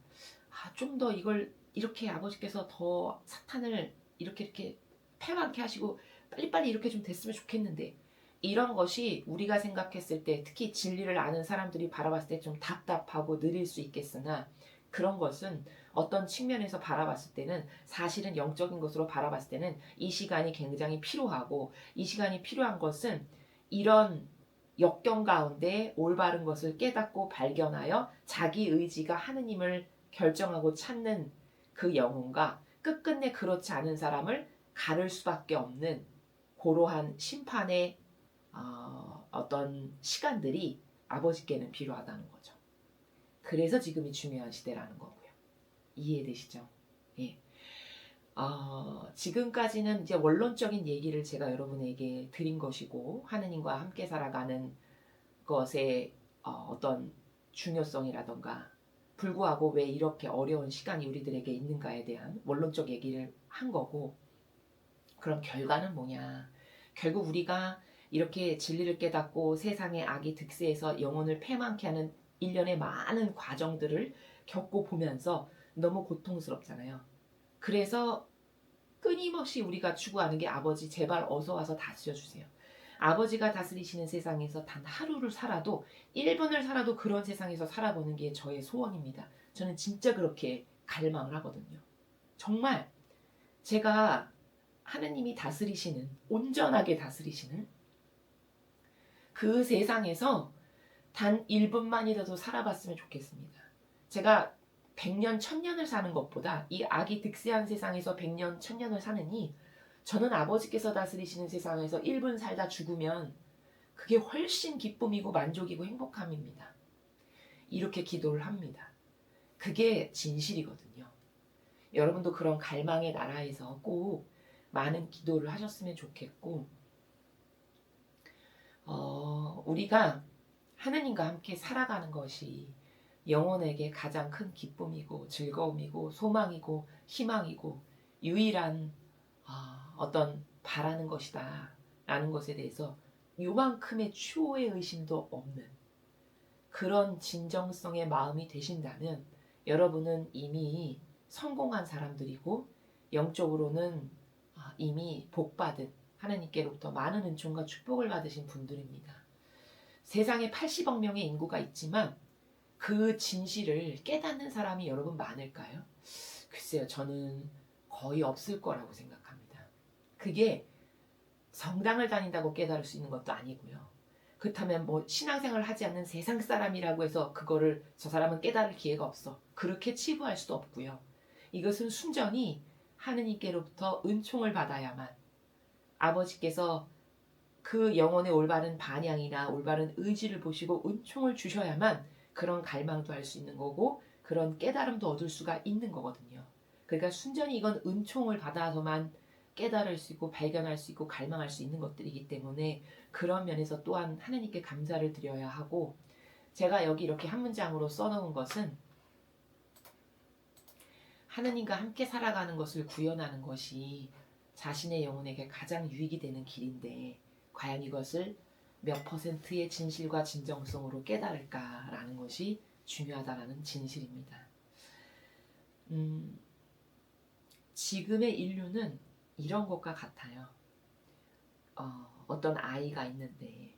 좀 더 이걸 이렇게 아버지께서 더 사탄을 이렇게 패망케 하시고 빨리빨리 이렇게 좀 됐으면 좋겠는데 이런 것이 우리가 생각했을 때 특히 진리를 아는 사람들이 바라봤을 때 좀 답답하고 느릴 수 있겠으나 그런 것은 어떤 측면에서 바라봤을 때는 사실은 영적인 것으로 바라봤을 때는 이 시간이 굉장히 필요하고 이 시간이 필요한 것은 이런 역경 가운데 올바른 것을 깨닫고 발견하여 자기 의지가 하느님을 결정하고 찾는 그 영혼과 끝끝내 그렇지 않은 사람을 가를 수밖에 없는 고로한 심판의 어떤 시간들이 아버지께는 필요하다는 거죠. 그래서 지금이 중요한 시대라는 거고요. 이해되시죠? 예. 지금까지는 이제 원론적인 얘기를 제가 여러분에게 드린 것이고 하느님과 함께 살아가는 것의 어떤 중요성이라던가 불구하고 왜 이렇게 어려운 시간이 우리들에게 있는가에 대한 원론적 얘기를 한 거고 그럼 결과는 뭐냐? 결국 우리가 이렇게 진리를 깨닫고 세상의 악이 득세해서 영혼을 패망케 하는 일련의 많은 과정들을 겪고 보면서 너무 고통스럽잖아요. 그래서 끊임없이 우리가 추구하는 게 아버지 제발 어서 와서 다스려주세요. 아버지가 다스리시는 세상에서 단 하루를 살아도 1분을 살아도 그런 세상에서 살아보는 게 저의 소원입니다. 저는 진짜 그렇게 갈망을 하거든요. 정말 제가 하느님이 다스리시는 온전하게 다스리시는 그 세상에서 단 1분만이라도 살아봤으면 좋겠습니다. 제가 100년, 1000년을 사는 것보다 이 악이 득세한 세상에서 100년, 1000년을 사느니 저는 아버지께서 다스리시는 세상에서 1분 살다 죽으면 그게 훨씬 기쁨이고 만족이고 행복함입니다. 이렇게 기도를 합니다. 그게 진실이거든요. 여러분도 그런 갈망의 나라에서 꼭 많은 기도를 하셨으면 좋겠고 우리가 하느님과 함께 살아가는 것이 영혼에게 가장 큰 기쁨이고 즐거움이고 소망이고 희망이고 유일한 어떤 바라는 것이다 라는 것에 대해서 요만큼의 추호의 의심도 없는 그런 진정성의 마음이 되신다면 여러분은 이미 성공한 사람들이고 영적으로는 이미 복받은 하나님께로부터 많은 은총과 축복을 받으신 분들입니다. 세상에 80억 명의 인구가 있지만 그 진실을 깨닫는 사람이 여러분 많을까요? 글쎄요, 저는 거의 없을 거라고 생각합니다. 그게 성당을 다닌다고 깨달을 수 있는 것도 아니고요. 그렇다면 뭐 신앙생활을 하지 않는 세상 사람이라고 해서 그거를 저 사람은 깨달을 기회가 없어. 그렇게 치부할 수도 없고요. 이것은 순전히 하느님께로부터 은총을 받아야만 아버지께서 그 영혼의 올바른 반향이나 올바른 의지를 보시고 은총을 주셔야만 그런 갈망도 할 수 있는 거고 그런 깨달음도 얻을 수가 있는 거거든요. 그러니까 순전히 이건 은총을 받아서만 깨달을 수 있고 발견할 수 있고 갈망할 수 있는 것들이기 때문에 그런 면에서 또한 하나님께 감사를 드려야 하고, 제가 여기 이렇게 한 문장으로 써놓은 것은 하나님과 함께 살아가는 것을 구현하는 것이 자신의 영혼에게 가장 유익이 되는 길인데 과연 이것을 몇 퍼센트의 진실과 진정성으로 깨달을까라는 것이 중요하다라는 진실입니다. 지금의 인류는 이런 것과 같아요. 어떤 아이가 있는데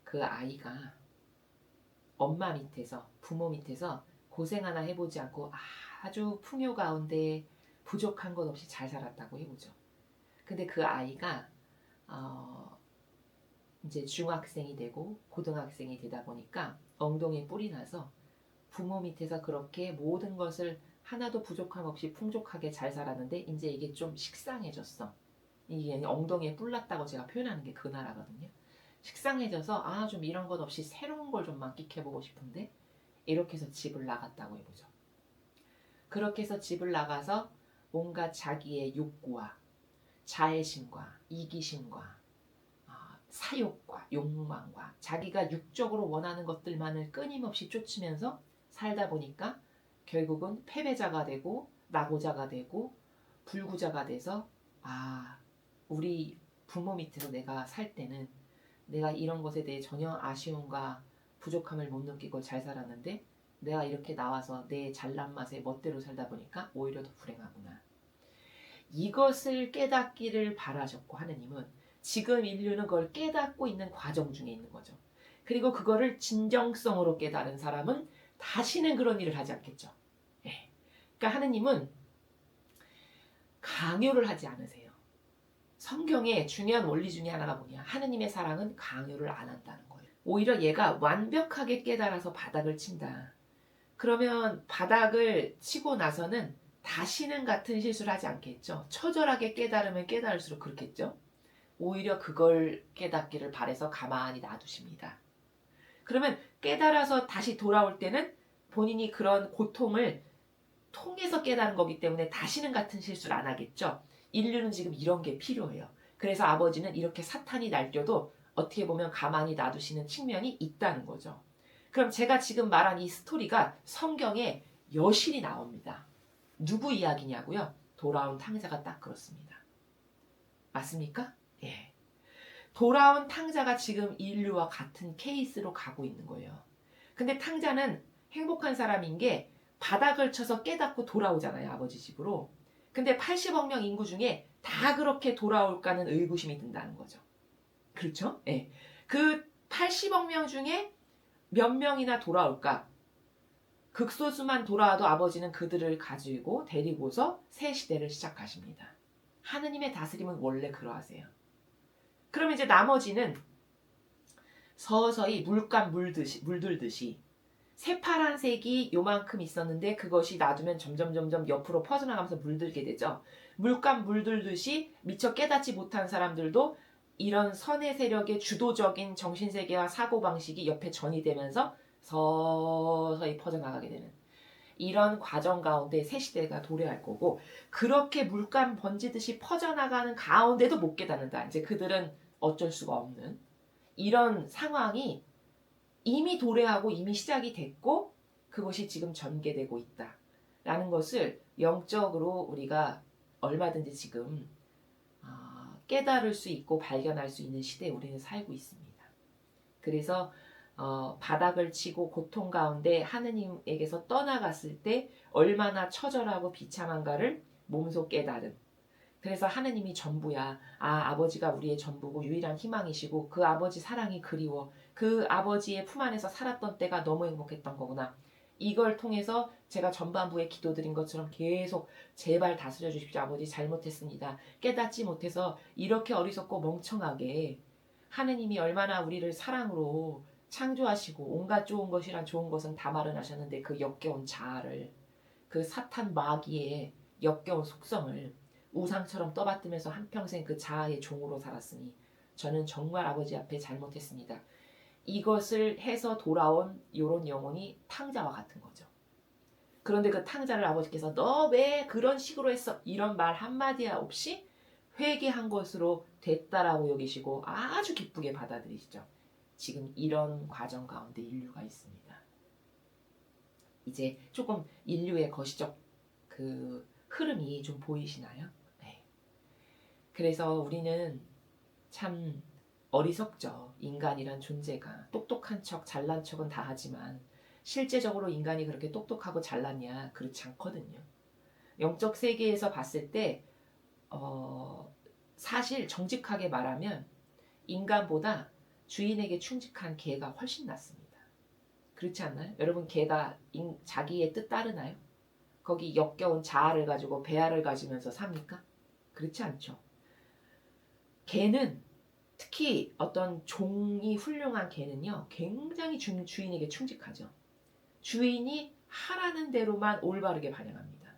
그 아이가 엄마 밑에서, 부모 밑에서 고생 하나 해보지 않고 아주 풍요 가운데 부족한 것 없이 잘 살았다고 해보죠. 근데 그 아이가 이제 중학생이 되고 고등학생이 되다 보니까 엉덩이에 뿔이 나서 부모 밑에서 그렇게 모든 것을 하나도 부족함 없이 풍족하게 잘 살았는데 이제 이게 좀 식상해졌어. 이게 엉덩이에 뿔 났다고 제가 표현하는 게 그 나라거든요. 식상해져서 좀 이런 것 없이 새로운 걸 좀 만끽해보고 싶은데 이렇게 해서 집을 나갔다고 해보죠. 그렇게 해서 집을 나가서 뭔가 자기의 욕구와 자애심과 이기심과 사욕과 욕망과 자기가 육적으로 원하는 것들만을 끊임없이 쫓으면서 살다 보니까 결국은 패배자가 되고 낙오자가 되고 불구자가 돼서 우리 부모 밑에서 내가 살 때는 내가 이런 것에 대해 전혀 아쉬움과 부족함을 못 느끼고 잘 살았는데 내가 이렇게 나와서 내 잘난 맛에 멋대로 살다 보니까 오히려 더 불행하구나. 이것을 깨닫기를 바라셨고 하느님은 지금 인류는 그걸 깨닫고 있는 과정 중에 있는 거죠. 그리고 그거를 진정성으로 깨달은 사람은 다시는 그런 일을 하지 않겠죠. 그러니까 하느님은 강요를 하지 않으세요. 성경의 중요한 원리 중에 하나가 뭐냐? 하느님의 사랑은 강요를 안 한다는 거예요. 오히려 얘가 완벽하게 깨달아서 바닥을 친다. 그러면 바닥을 치고 나서는 다시는 같은 실수를 하지 않겠죠. 처절하게 깨달으면 깨달을수록 그렇겠죠. 오히려 그걸 깨닫기를 바라서 가만히 놔두십니다. 그러면 깨달아서 다시 돌아올 때는 본인이 그런 고통을 통해서 깨달은 거기 때문에 다시는 같은 실수를 안 하겠죠. 인류는 지금 이런 게 필요해요. 그래서 아버지는 이렇게 사탄이 날뛰어도 어떻게 보면 가만히 놔두시는 측면이 있다는 거죠. 그럼 제가 지금 말한 이 스토리가 성경에 여실히 나옵니다. 누구 이야기냐고요? 돌아온 탕자가 딱 그렇습니다. 맞습니까? 예. 돌아온 탕자가 지금 인류와 같은 케이스로 가고 있는 거예요. 근데 탕자는 행복한 사람인 게 바닥을 쳐서 깨닫고 돌아오잖아요. 아버지 집으로. 근데 80억 명 인구 중에 다 그렇게 돌아올까는 의구심이 든다는 거죠. 그렇죠? 예. 그 80억 명 중에 몇 명이나 돌아올까? 극소수만 돌아와도 아버지는 그들을 가지고 데리고서 새 시대를 시작하십니다. 하느님의 다스림은 원래 그러하세요. 그럼 이제 나머지는 서서히 물감 물들듯이 새파란색이 요만큼 있었는데 그것이 놔두면 점점 옆으로 퍼져나가면서 물들게 되죠. 물감 물들듯이 미처 깨닫지 못한 사람들도 이런 선의 세력의 주도적인 정신세계와 사고방식이 옆에 전이되면서 서서히 퍼져나가게 되는 이런 과정 가운데 새 시대가 도래할 거고, 그렇게 물감 번지듯이 퍼져나가는 가운데도 못 깨닫는다. 이제 그들은 어쩔 수가 없는 이런 상황이 이미 도래하고 이미 시작이 됐고 그것이 지금 전개되고 있다라는 것을 영적으로 우리가 얼마든지 지금 깨달을 수 있고 발견할 수 있는 시대에 우리는 살고 있습니다. 그래서 바닥을 치고 고통 가운데 하느님에게서 떠나갔을 때 얼마나 처절하고 비참한가를 몸소 깨달은, 그래서 하느님이 전부야. 아버지가 우리의 전부고 유일한 희망이시고 그 아버지 사랑이 그리워. 그 아버지의 품 안에서 살았던 때가 너무 행복했던 거구나. 이걸 통해서 제가 전반부에 기도드린 것처럼 계속 제발 다스려 주십시오. 아버지 잘못했습니다. 깨닫지 못해서 이렇게 어리석고 멍청하게 하느님이 얼마나 우리를 사랑으로 창조하시고 온갖 좋은 것이란 좋은 것은 다 마련하셨는데 그 역겨운 자아를, 그 사탄 마귀의 역겨운 속성을 우상처럼 떠받들면서 한평생 그 자아의 종으로 살았으니 저는 정말 아버지 앞에 잘못했습니다. 이것을 해서 돌아온 이런 영혼이 탕자와 같은 거죠. 그런데 그 탕자를 아버지께서 너 왜 그런 식으로 했어? 이런 말 한마디 없이 회개한 것으로 됐다라고 여기시고 아주 기쁘게 받아들이시죠. 지금 이런 과정 가운데 인류가 있습니다. 이제 조금 인류의 거시적 그 흐름이 좀 보이시나요? 네. 그래서 우리는 참 어리석죠. 인간이란 존재가 똑똑한 척, 잘난 척은 다 하지만 실제적으로 인간이 그렇게 똑똑하고 잘났냐? 그렇지 않거든요. 영적 세계에서 봤을 때 사실 정직하게 말하면 인간보다 주인에게 충직한 개가 훨씬 낫습니다. 그렇지 않나요? 여러분 개가 자기의 뜻 따르나요? 거기 역겨운 자아를 가지고 배아를 가지면서 삽니까? 그렇지 않죠. 개는 특히 어떤 종이 훌륭한 개는요 굉장히 주인에게 충직하죠. 주인이 하라는 대로만 올바르게 반영합니다.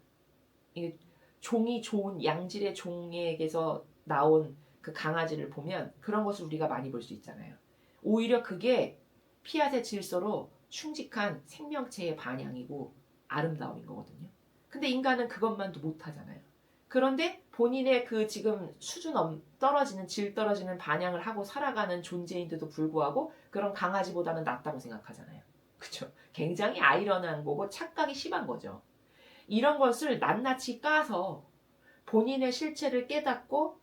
이게 종이 좋은 양질의 종에게서 나온 그 강아지를 보면 그런 것을 우리가 많이 볼 수 있잖아요. 오히려 그게 피아제 질서로 충직한 생명체의 반향이고 아름다움인 거거든요. 근데 인간은 그것만도 못하잖아요. 그런데 본인의 그 지금 수준 떨어지는 질 떨어지는 반향을 하고 살아가는 존재인데도 불구하고 그런 강아지보다는 낫다고 생각하잖아요. 그렇죠? 굉장히 아이러니한 거고 착각이 심한 거죠. 이런 것을 낱낱이 까서 본인의 실체를 깨닫고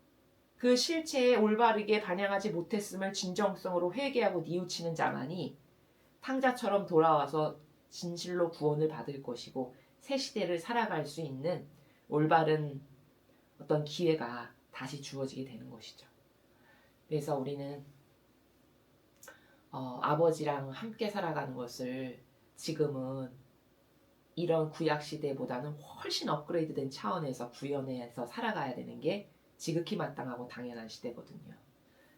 그 실체에 올바르게 반영하지 못했음을 진정성으로 회개하고 뉘우치는 자만이 탕자처럼 돌아와서 진실로 구원을 받을 것이고 새 시대를 살아갈 수 있는 올바른 어떤 기회가 다시 주어지게 되는 것이죠. 그래서 우리는 아버지랑 함께 살아가는 것을 지금은 이런 구약 시대보다는 훨씬 업그레이드된 차원에서 구현해서 살아가야 되는 게 지극히 마땅하고 당연한 시대거든요.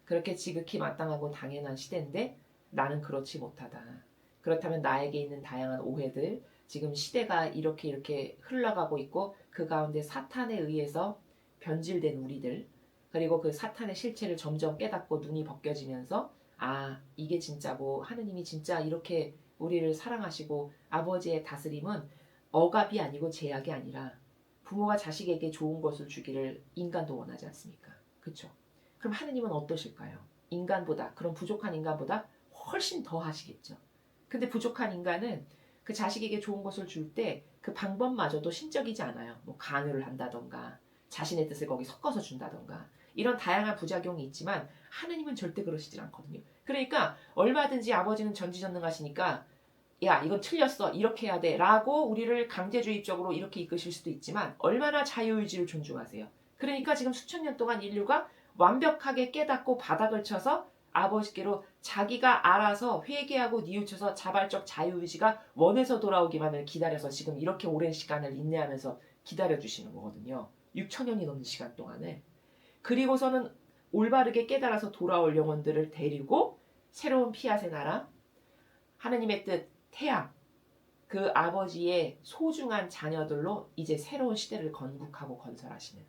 그렇게 지극히 마땅하고 당연한 시대인데 나는 그렇지 못하다. 그렇다면 나에게 있는 다양한 오해들, 지금 시대가 이렇게 흘러가고 있고 그 가운데 사탄에 의해서 변질된 우리들, 그리고 그 사탄의 실체를 점점 깨닫고 눈이 벗겨지면서 아, 이게 진짜고 하느님이 진짜 이렇게 우리를 사랑하시고 아버지의 다스림은 억압이 아니고 제약이 아니라 부모가 자식에게 좋은 것을 주기를 인간도 원하지 않습니까? 그렇죠? 그럼 하느님은 어떠실까요? 인간보다, 그런 부족한 인간보다 훨씬 더 하시겠죠. 근데 부족한 인간은 그 자식에게 좋은 것을 줄 때 그 방법마저도 신적이지 않아요. 뭐 강요를 한다던가 자신의 뜻을 거기 섞어서 준다던가 이런 다양한 부작용이 있지만 하느님은 절대 그러시질 않거든요. 그러니까 얼마든지 아버지는 전지전능하시니까 야 이건 틀렸어 이렇게 해야 돼 라고 우리를 강제주의적으로 이렇게 이끄실 수도 있지만 얼마나 자유의지를 존중하세요. 그러니까 지금 수천 년 동안 인류가 완벽하게 깨닫고 바닥을 쳐서 아버지께로 자기가 알아서 회개하고 뉘우쳐서 자발적 자유의지가 원해서 돌아오기만을 기다려서 지금 이렇게 오랜 시간을 인내하면서 기다려주시는 거거든요. 6천년이 넘는 시간 동안에. 그리고서는 올바르게 깨달아서 돌아올 영혼들을 데리고 새로운 피앗의 나라, 하느님의 뜻, 태양, 그 아버지의 소중한 자녀들로 이제 새로운 시대를 건국하고 건설하시는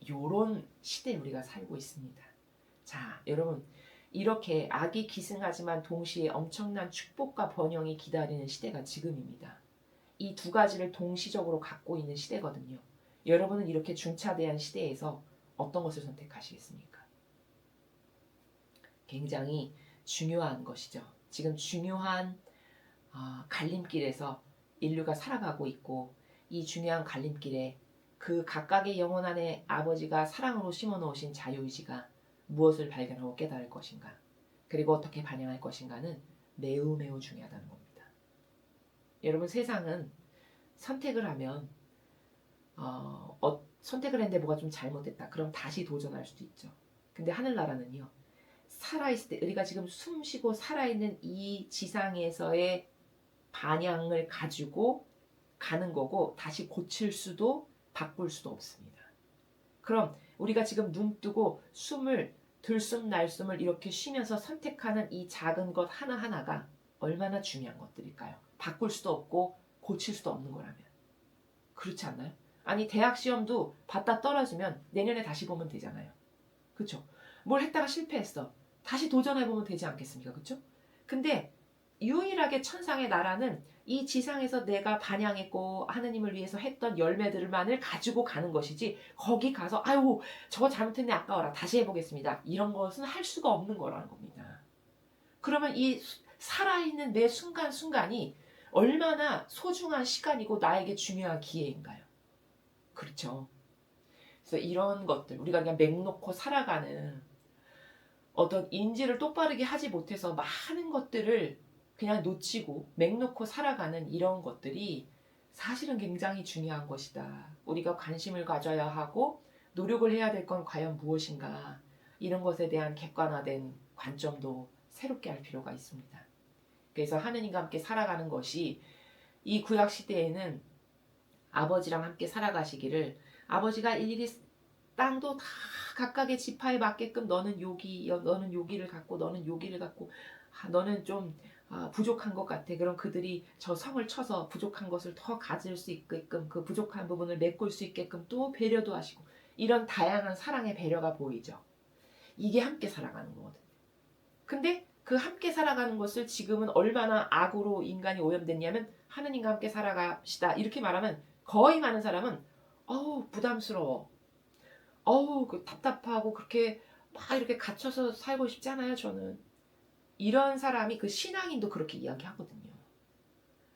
이런 시대에 우리가 살고 있습니다. 자, 여러분 이렇게 악이 기승하지만 동시에 엄청난 축복과 번영이 기다리는 시대가 지금입니다. 이 두 가지를 동시적으로 갖고 있는 시대거든요. 여러분은 이렇게 중차대한 시대에서 어떤 것을 선택하시겠습니까? 굉장히 중요한 것이죠. 지금 중요한 갈림길에서 인류가 살아가고 있고 이 중요한 갈림길에 그 각각의 영혼 안에 아버지가 사랑으로 심어놓으신 자유의지가 무엇을 발견하고 깨달을 것인가 그리고 어떻게 반영할 것인가는 매우 매우 중요하다는 겁니다. 여러분 세상은 선택을 하면 선택을 했는데 뭐가 좀 잘못됐다. 그럼 다시 도전할 수도 있죠. 근데 하늘나라는요. 살아있을 때 우리가 지금 숨쉬고 살아있는 이 지상에서의 반향을 가지고 가는 거고 다시 고칠 수도 바꿀 수도 없습니다. 그럼 우리가 지금 눈 뜨고 숨을 들숨 날숨을 이렇게 쉬면서 선택하는 이 작은 것 하나하나가 얼마나 중요한 것들일까요? 바꿀 수도 없고 고칠 수도 없는 거라면. 그렇지 않나요? 아니 대학 시험도 봤다 떨어지면 내년에 다시 보면 되잖아요. 그렇죠? 뭘 했다가 실패했어. 다시 도전해보면 되지 않겠습니까? 그렇죠? 근데 유일하게 천상의 나라는 이 지상에서 내가 반향했고 하느님을 위해서 했던 열매들만을 가지고 가는 것이지, 거기 가서 아유 저거 잘못했네 아까워라 다시 해보겠습니다 이런 것은 할 수가 없는 거라는 겁니다. 그러면 이 살아있는 매 순간순간이 얼마나 소중한 시간이고 나에게 중요한 기회인가요? 그렇죠. 그래서 이런 것들, 우리가 그냥 맹 놓고 살아가는, 어떤 인지를 똑바르게 하지 못해서 많은 것들을 그냥 놓치고 맹 놓고 살아가는 이런 것들이 사실은 굉장히 중요한 것이다. 우리가 관심을 가져야 하고 노력을 해야 될 건 과연 무엇인가, 이런 것에 대한 객관화된 관점도 새롭게 할 필요가 있습니다. 그래서 하느님과 함께 살아가는 것이, 이 구약 시대에는 아버지랑 함께 살아가시기를, 아버지가 일일이 땅도 다 각각의 지파에 맞게끔 너는 여기, 너는 여기를 갖고, 너는 여기를 갖고, 너는 좀 부족한 것 같아. 그럼 그들이 저 성을 쳐서 부족한 것을 더 가질 수 있게끔, 그 부족한 부분을 메꿀 수 있게끔 또 배려도 하시고, 이런 다양한 사랑의 배려가 보이죠. 이게 함께 살아가는 거거든요. 근데 그 함께 살아가는 것을 지금은 얼마나 악으로 인간이 오염됐냐면, 하느님과 함께 살아갑시다 이렇게 말하면 거의 많은 사람은 어우 부담스러워, 어우 그 답답하고 그렇게 막 이렇게 갇혀서 살고 싶지 않아요 저는. 이런 사람이, 그 신앙인도 그렇게 이야기하거든요.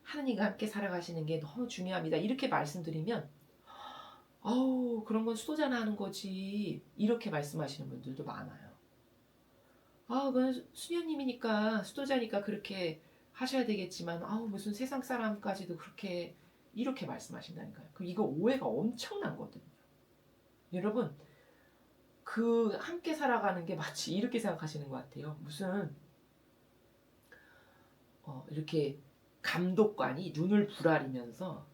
하느님과 함께 살아가시는 게 너무 중요합니다 이렇게 말씀드리면, 어우 그런 건 수도자나 하는 거지 이렇게 말씀하시는 분들도 많아요. 그건 수녀님이니까, 수도자니까 그렇게 하셔야 되겠지만, 무슨 세상 사람까지도 그렇게, 이렇게 말씀하신다니까요. 그럼 이거 오해가 엄청난 거거든요. 여러분, 그 함께 살아가는 게 마치 이렇게 생각하시는 것 같아요. 무슨 이렇게 감독관이 눈을 부라리면서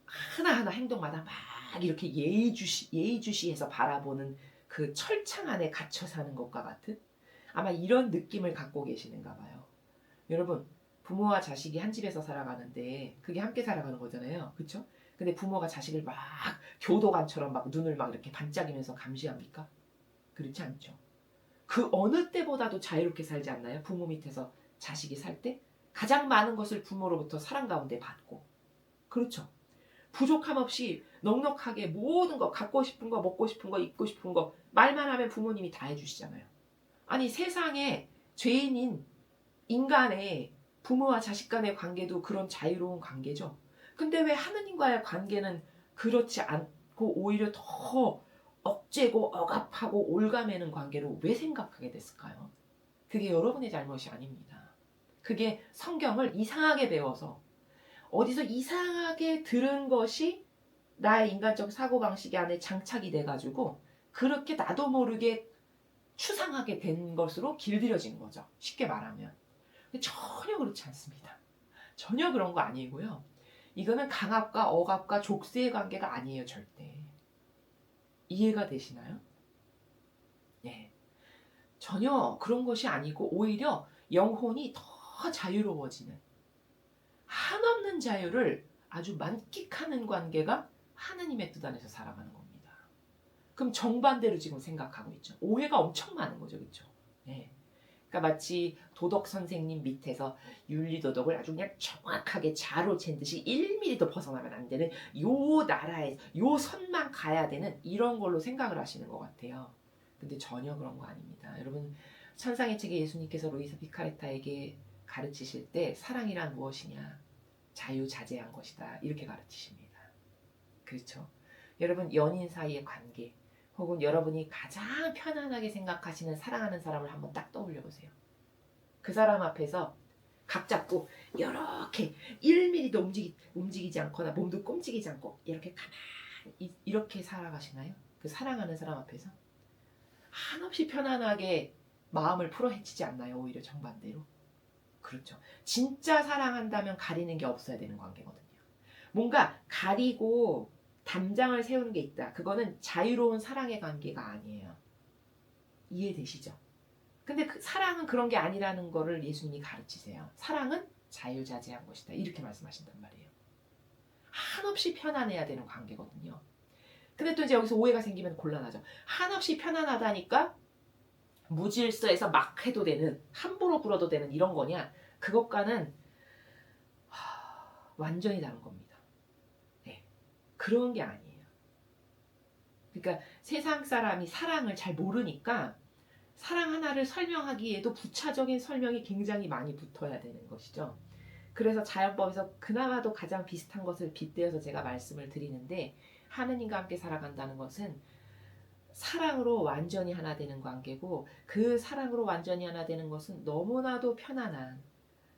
하나하나 행동마다 막 이렇게 예의주시해서 바라보는 그 철창 안에 갇혀 사는 것과 같은, 아마 이런 느낌을 갖고 계시는가 봐요. 여러분, 부모와 자식이 한 집에서 살아가는데 그게 함께 살아가는 거잖아요. 그렇죠? 근데 부모가 자식을 막 교도관처럼 막 눈을 막 이렇게 반짝이면서 감시합니까? 그렇지 않죠. 그 어느 때보다도 자유롭게 살지 않나요? 부모 밑에서 자식이 살 때 가장 많은 것을 부모로부터 사랑 가운데 받고. 그렇죠. 부족함 없이 넉넉하게 모든 거, 갖고 싶은 거, 먹고 싶은 거, 입고 싶은 거 말만 하면 부모님이 다 해주시잖아요. 아니 세상에 죄인인 인간의 부모와 자식 간의 관계도 그런 자유로운 관계죠. 근데 왜 하느님과의 관계는 그렇지 않고 오히려 더 억제고 억압하고 올가매는 관계로 왜 생각하게 됐을까요? 그게 여러분의 잘못이 아닙니다. 그게 성경을 이상하게 배워서 어디서 이상하게 들은 것이 나의 인간적 사고방식 안에 장착이 돼가지고 그렇게 나도 모르게 추상하게 된 것으로 길들여진 거죠. 쉽게 말하면. 전혀 그렇지 않습니다. 전혀 그런 거 아니고요. 이거는 강압과 억압과 족쇄의 관계가 아니에요. 절대. 이해가 되시나요? 네. 전혀 그런 것이 아니고 오히려 영혼이 더 자유로워지는, 한없는 자유를 아주 만끽하는 관계가 하느님의 뜻 안에서 살아가는 겁니다. 그럼 정반대로 지금 생각하고 있죠. 오해가 엄청 많은 거죠. 그렇죠? 네. 그러니까 마치 도덕 선생님 밑에서 윤리도덕을 아주 그냥 정확하게 자로 잰 듯이 1mm도 벗어나면 안 되는 요 나라에 요 선만 가야 되는 이런 걸로 생각을 하시는 것 같아요. 근데 전혀 그런 거 아닙니다. 여러분, 천상의 책에 예수님께서 루이스 피카레타에게 가르치실 때 사랑이란 무엇이냐? 자유자재한 것이다. 이렇게 가르치십니다. 그렇죠? 여러분, 연인 사이의 관계, 혹은 여러분이 가장 편안하게 생각하시는 사랑하는 사람을 한번 딱 떠올려 보세요. 그 사람 앞에서 각 잡고 이렇게 1mm도 움직이지 않거나 몸도 꼼찍이지 않고 이렇게 가만히 이렇게 살아가시나요? 그 사랑하는 사람 앞에서 한없이 편안하게 마음을 풀어헤치지 않나요? 오히려 정반대로. 그렇죠. 진짜 사랑한다면 가리는 게 없어야 되는 관계거든요. 뭔가 가리고 담장을 세우는 게 있다. 그거는 자유로운 사랑의 관계가 아니에요. 이해되시죠? 근데 그 사랑은 그런 게 아니라는 거를 예수님이 가르치세요. 사랑은 자유자재한 것이다. 이렇게 말씀하신단 말이에요. 한없이 편안해야 되는 관계거든요. 근데 또 이제 여기서 오해가 생기면 곤란하죠. 한없이 편안하다니까 무질서해서 막 해도 되는, 함부로 굴어도 되는 이런 거냐? 그것과는 완전히 다른 겁니다. 네. 그런 게 아니에요. 그러니까 세상 사람이 사랑을 잘 모르니까 사랑 하나를 설명하기에도 부차적인 설명이 굉장히 많이 붙어야 되는 것이죠. 그래서 자연법에서 그나마도 가장 비슷한 것을 빗대어서 제가 말씀을 드리는데, 하느님과 함께 살아간다는 것은 사랑으로 완전히 하나 되는 관계고, 그 사랑으로 완전히 하나 되는 것은 너무나도 편안한,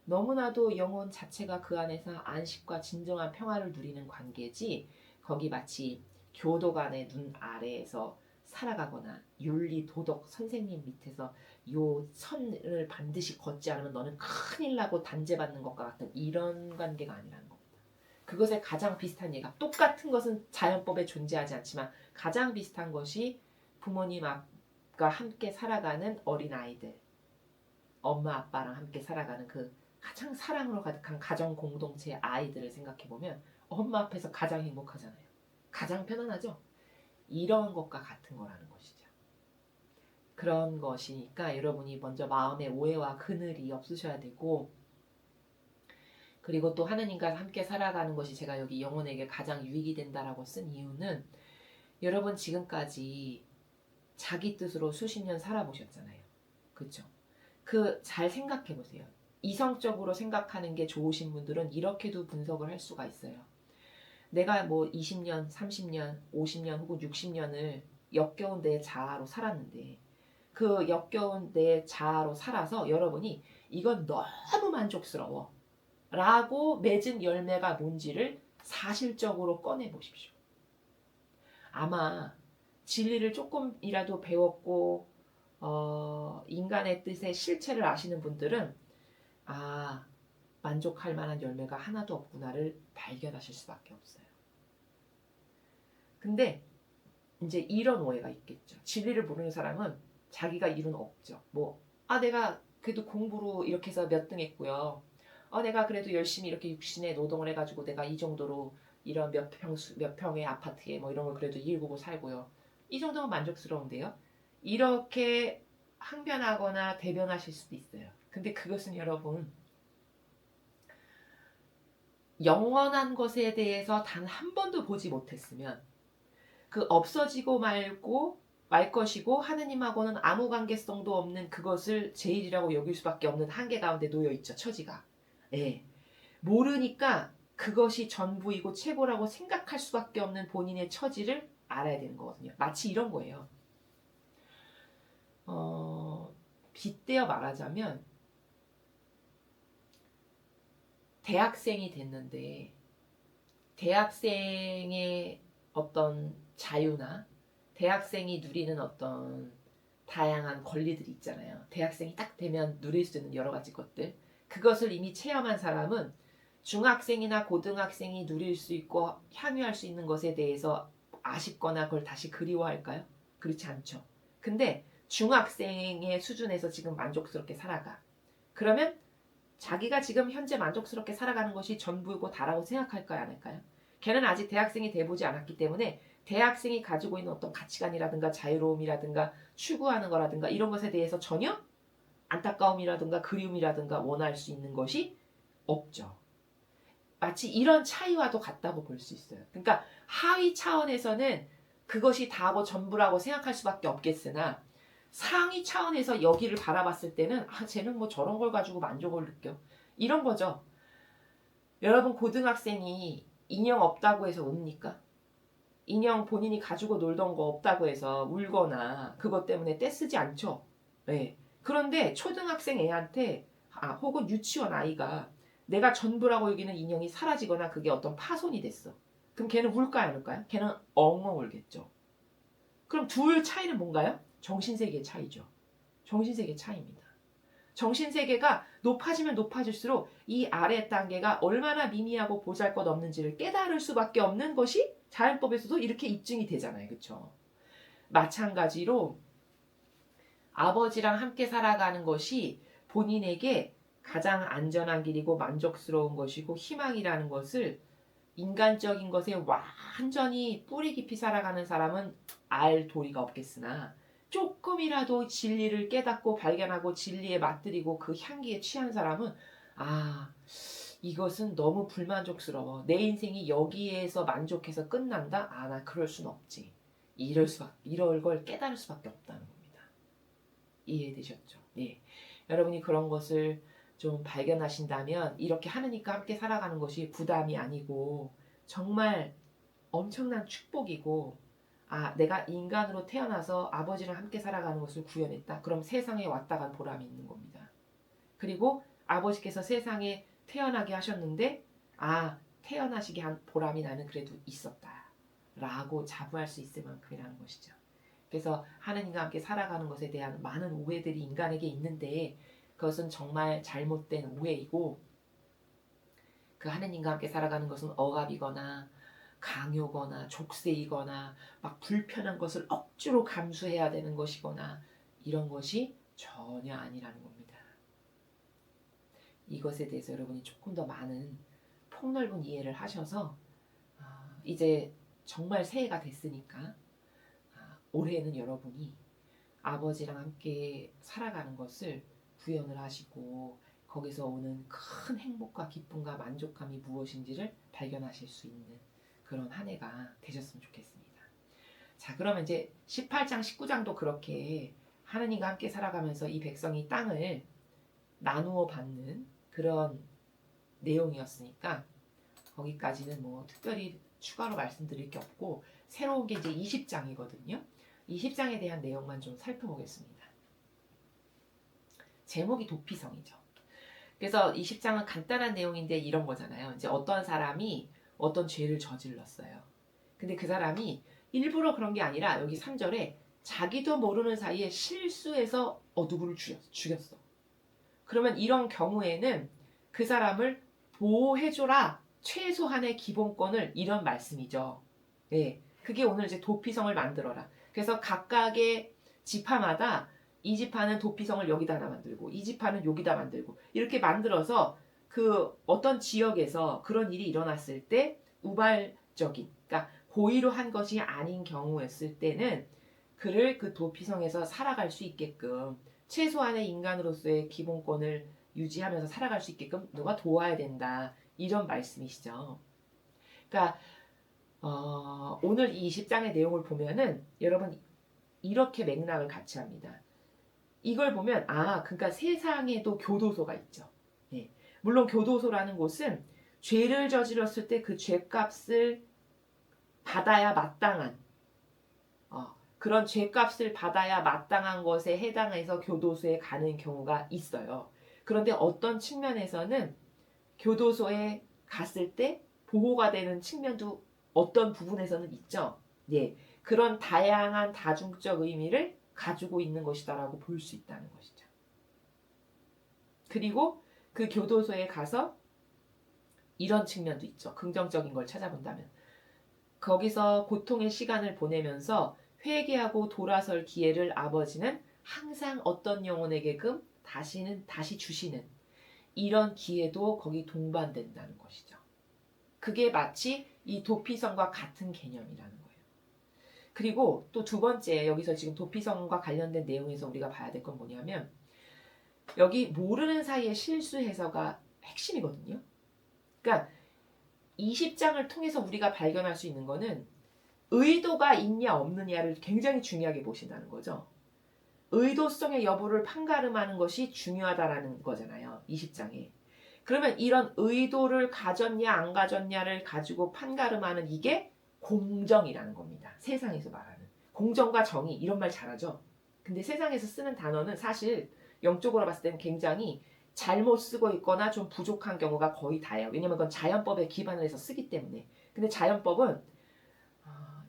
너무나도 영혼 자체가 그 안에서 안식과 진정한 평화를 누리는 관계지, 거기 마치 교도관의 눈 아래에서 살아가거나 윤리 도덕 선생님 밑에서 요 선을 반드시 걷지 않으면 너는 큰일 나고 단죄받는 것과 같은 이런 관계가 아니라는 겁니다. 그것에 가장 비슷한 예가, 똑같은 것은 자연법에 존재하지 않지만 가장 비슷한 것이 부모님과 함께 살아가는 어린아이들, 엄마 아빠랑 함께 살아가는 그 가장 사랑으로 가득한 가정 공동체의 아이들을 생각해보면 엄마 앞에서 가장 행복하잖아요. 가장 편안하죠? 이런 것과 같은 거라는 것이죠. 그런 것이니까 여러분이 먼저 마음의 오해와 그늘이 없으셔야 되고, 그리고 또 하느님과 함께 살아가는 것이 제가 여기 영혼에게 가장 유익이 된다라고 쓴 이유는, 여러분 지금까지 자기 뜻으로 수십 년 살아보셨잖아요. 그렇죠? 그 잘 생각해 보세요. 이성적으로 생각하는 게 좋으신 분들은 이렇게도 분석을 할 수가 있어요. 내가 뭐 20년, 30년, 50년 혹은 60년을 역겨운 내 자아로 살았는데, 그 역겨운 내 자아로 살아서 여러분이 이건 너무 만족스러워 라고 맺은 열매가 뭔지를 사실적으로 꺼내 보십시오. 아마 진리를 조금이라도 배웠고 인간의 뜻의 실체를 아시는 분들은 만족할 만한 열매가 하나도 없구나를 발견하실 수밖에 없어요. 근데 이제 이런 오해가 있겠죠. 진리를 모르는 사람은 자기가 이룬 없죠. 내가 그래도 공부로 이렇게 해서 몇 등 했고요. 내가 그래도 열심히 이렇게 육신의 노동을 해가지고 내가 이 정도로 이런 몇 평의 아파트에 뭐 이런 걸 그래도 일구고 살고요. 이 정도면 만족스러운데요. 이렇게 항변하거나 대변하실 수도 있어요. 근데 그것은 여러분, 영원한 것에 대해서 단 한 번도 보지 못했으면 그 없어지고 말 것이고 하느님하고는 아무 관계성도 없는 그것을 제일이라고 여길 수밖에 없는 한계 가운데 놓여 있죠. 처지가. 예. 모르니까 그것이 전부이고 최고라고 생각할 수밖에 없는 본인의 처지를 알아야 되는 거거든요. 마치 이런 거예요. 빗대어 말하자면 대학생이 됐는데 대학생의 어떤 자유나 대학생이 누리는 어떤 다양한 권리들이 있잖아요. 대학생이 딱 되면 누릴 수 있는 여러 가지 것들. 그것을 이미 체험한 사람은 중학생이나 고등학생이 누릴 수 있고 향유할 수 있는 것에 대해서 아쉽거나 그걸 다시 그리워할까요? 그렇지 않죠. 근데 중학생의 수준에서 지금 만족스럽게 살아가. 그러면 자기가 지금 현재 만족스럽게 살아가는 것이 전부이고 다라고 생각할까요? 안 할까요? 걔는 아직 대학생이 돼보지 않았기 때문에 대학생이 가지고 있는 어떤 가치관이라든가 자유로움이라든가 추구하는 거라든가 이런 것에 대해서 전혀 안타까움이라든가 그리움이라든가 원할 수 있는 것이 없죠. 마치 이런 차이와도 같다고 볼 수 있어요. 그러니까 하위 차원에서는 그것이 다하고 전부라고 생각할 수밖에 없겠으나 상위 차원에서 여기를 바라봤을 때는 쟤는 뭐 저런 걸 가지고 만족을 느껴. 이런 거죠. 여러분 고등학생이 인형 없다고 해서 웁니까? 인형 본인이 가지고 놀던 거 없다고 해서 울거나 그것 때문에 떼쓰지 않죠. 네. 그런데 초등학생 애한테 혹은 유치원 아이가 내가 전부라고 여기는 인형이 사라지거나 그게 어떤 파손이 됐어. 그럼 걔는 울까요, 안 울까요? 걔는 엉엉 울겠죠. 그럼 둘 차이는 뭔가요? 정신세계의 차이죠. 정신세계의 차이입니다. 정신세계가 높아지면 높아질수록 이 아래 단계가 얼마나 미미하고 보잘것없는지를 깨달을 수밖에 없는 것이 자연법에서도 이렇게 입증이 되잖아요. 그렇죠? 마찬가지로 아버지랑 함께 살아가는 것이 본인에게 가장 안전한 길이고 만족스러운 것이고 희망이라는 것을 인간적인 것에 완전히 뿌리 깊이 살아가는 사람은 알 도리가 없겠으나 조금이라도 진리를 깨닫고 발견하고 진리에 맛들이고 그 향기에 취한 사람은 아, 이것은 너무 불만족스러워. 내 인생이 여기에서 만족해서 끝난다? 아, 나 그럴 순 없지. 이럴 걸 깨달을 수밖에 없다는 겁니다. 이해되셨죠? 예. 여러분이 그런 것을 좀 발견하신다면 이렇게 하느님과 함께 살아가는 것이 부담이 아니고 정말 엄청난 축복이고 아, 내가 인간으로 태어나서 아버지랑 함께 살아가는 것을 구현했다. 그럼 세상에 왔다 간 보람이 있는 겁니다. 그리고 아버지께서 세상에 태어나게 하셨는데 아, 태어나시게 한 보람이 나는 그래도 있었다. 라고 자부할 수 있을 만큼이라는 것이죠. 그래서 하느님과 함께 살아가는 것에 대한 많은 오해들이 인간에게 있는데 그것은 정말 잘못된 오해이고 그 하느님과 함께 살아가는 것은 억압이거나 강요거나 족쇄이거나 막 불편한 것을 억지로 감수해야 되는 것이거나 이런 것이 전혀 아니라는 겁니다. 이것에 대해서 여러분이 조금 더 많은 폭넓은 이해를 하셔서 이제 정말 새해가 됐으니까 올해는 여러분이 아버지랑 함께 살아가는 것을 구현을 하시고 거기서 오는 큰 행복과 기쁨과 만족감이 무엇인지를 발견하실 수 있는 그런 한 해가 되셨으면 좋겠습니다. 자, 그러면 이제 18장, 19장도 그렇게 하느님과 함께 살아가면서 이 백성이 땅을 나누어 받는 그런 내용이었으니까 거기까지는 뭐 특별히 추가로 말씀드릴 게 없고 새로운 게 이제 20장이거든요. 20장에 대한 내용만 좀 살펴보겠습니다. 제목이 도피성이죠. 그래서 20장은 간단한 내용인데 이런 거잖아요. 이제 어떤 사람이 어떤 죄를 저질렀어요. 근데 그 사람이 일부러 그런 게 아니라 여기 3절에 자기도 모르는 사이에 실수해서 누구를 죽였어. 그러면 이런 경우에는 그 사람을 보호해줘라. 최소한의 기본권을 이런 말씀이죠. 네, 그게 오늘 이제 도피성을 만들어라. 그래서 각각의 지파마다 이 지파는 도피성을 여기다 하나 만들고 이 지파는 여기다 만들고 이렇게 만들어서 그 어떤 지역에서 그런 일이 일어났을 때 우발적인 그러니까 고의로 한 것이 아닌 경우였을 때는 그를 그 도피성에서 살아갈 수 있게끔 최소한의 인간으로서의 기본권을 유지하면서 살아갈 수 있게끔 누가 도와야 된다. 이런 말씀이시죠. 그러니까 오늘 이 20장의 내용을 보면은 여러분 이렇게 맥락을 같이 합니다. 이걸 보면 그러니까 세상에도 교도소가 있죠. 네. 물론 교도소라는 곳은 죄를 저질렀을 때 그 죄값을 받아야 마땅한 그런 죄값을 받아야 마땅한 것에 해당해서 교도소에 가는 경우가 있어요. 그런데 어떤 측면에서는 교도소에 갔을 때 보호가 되는 측면도 어떤 부분에서는 있죠. 예, 그런 다양한 다중적 의미를 가지고 있는 것이다라고 볼 수 있다는 것이죠. 그리고 그 교도소에 가서 이런 측면도 있죠. 긍정적인 걸 찾아본다면 거기서 고통의 시간을 보내면서 회개하고 돌아설 기회를 아버지는 항상 어떤 영혼에게끔 다시 주시는 이런 기회도 거기 동반된다는 것이죠. 그게 마치 이 도피성과 같은 개념이라는 거예요. 그리고 또 두 번째 여기서 지금 도피성과 관련된 내용에서 우리가 봐야 될 건 뭐냐면 여기 모르는 사이에 실수해서가 핵심이거든요. 그러니까 20장을 통해서 우리가 발견할 수 있는 거는 의도가 있냐 없느냐를 굉장히 중요하게 보신다는 거죠. 의도성의 여부를 판가름하는 것이 중요하다라는 거잖아요. 20장에. 그러면 이런 의도를 가졌냐 안 가졌냐를 가지고 판가름하는 이게 공정이라는 겁니다. 세상에서 말하는. 공정과 정의 이런 말 잘하죠. 근데 세상에서 쓰는 단어는 사실 영적으로 봤을 때는 굉장히 잘못 쓰고 있거나 좀 부족한 경우가 거의 다예요. 왜냐면 그건 자연법에 기반을 해서 쓰기 때문에. 근데 자연법은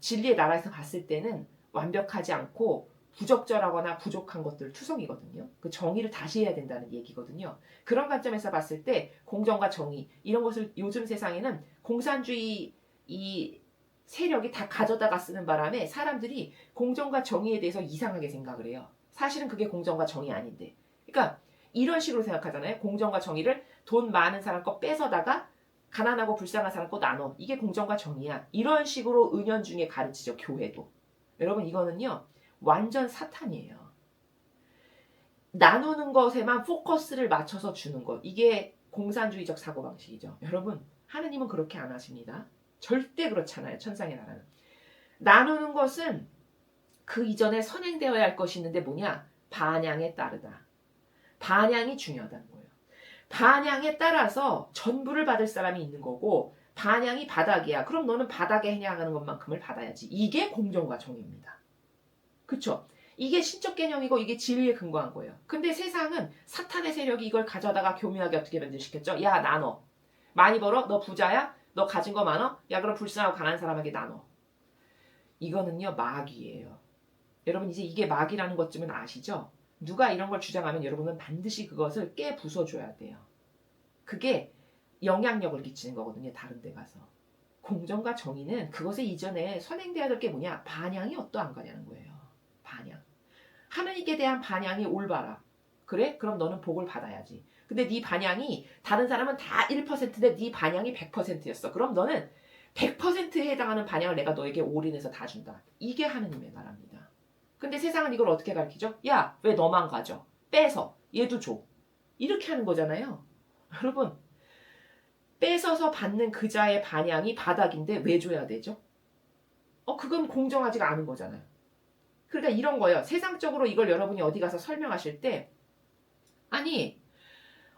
진리의 나라에서 봤을 때는 완벽하지 않고 부적절하거나 부족한 것들 투성이거든요. 그 정의를 다시 해야 된다는 얘기거든요. 그런 관점에서 봤을 때 공정과 정의 이런 것을 요즘 세상에는 공산주의 이 세력이 다 가져다가 쓰는 바람에 사람들이 공정과 정의에 대해서 이상하게 생각을 해요. 사실은 그게 공정과 정의 아닌데. 그러니까 이런 식으로 생각하잖아요. 공정과 정의를 돈 많은 사람 거 뺏어다가 가난하고 불쌍한 사람 거 나눠. 이게 공정과 정의야. 이런 식으로 은연중에 가르치죠. 교회도. 여러분 이거는요. 완전 사탄이에요. 나누는 것에만 포커스를 맞춰서 주는 것. 이게 공산주의적 사고방식이죠. 여러분, 하느님은 그렇게 안 하십니다. 절대 그렇잖아요. 천상의 나라는. 나누는 것은 그 이전에 선행되어야 할 것이 있는데 뭐냐? 반향에 따르다. 반향이 중요하다는 거예요. 반향에 따라서 전부를 받을 사람이 있는 거고 반향이 바닥이야. 그럼 너는 바닥에 향하는 것만큼을 받아야지. 이게 공정과 정의입니다. 그렇죠? 이게 신적 개념이고 이게 진리에 근거한 거예요. 근데 세상은 사탄의 세력이 이걸 가져다가 교묘하게 어떻게 변질시켰죠? 야, 나눠. 많이 벌어? 너 부자야? 너 가진 거 많아? 야, 그럼 불쌍하고 가난한 사람에게 나눠. 이거는요, 마귀예요. 여러분 이제 이게 마귀라는 것쯤은 아시죠? 누가 이런 걸 주장하면 여러분은 반드시 그것을 깨 부숴줘야 돼요. 그게 영향력을 끼치는 거거든요. 다른 데 가서. 공정과 정의는 그것에 이전에 선행돼야 될 게 뭐냐? 반향이 어떠한 거냐는 거예요. 반향. 하느님께 대한 반향이 올바라. 그래? 그럼 너는 복을 받아야지. 근데 네 반향이 다른 사람은 다 1%인데 네 반향이 100%였어. 그럼 너는 100%에 해당하는 반향을 내가 너에게 올인해서 다 준다. 이게 하느님의 나라입니다. 근데 세상은 이걸 어떻게 가르치죠? 야, 왜 너만 가져? 빼서 얘도 줘. 이렇게 하는 거잖아요. 여러분, 뺏어서 받는 그 자의 반향이 바닥인데 왜 줘야 되죠? 그건 공정하지가 않은 거잖아요. 그러니까 이런 거예요. 세상적으로 이걸 여러분이 어디 가서 설명하실 때 아니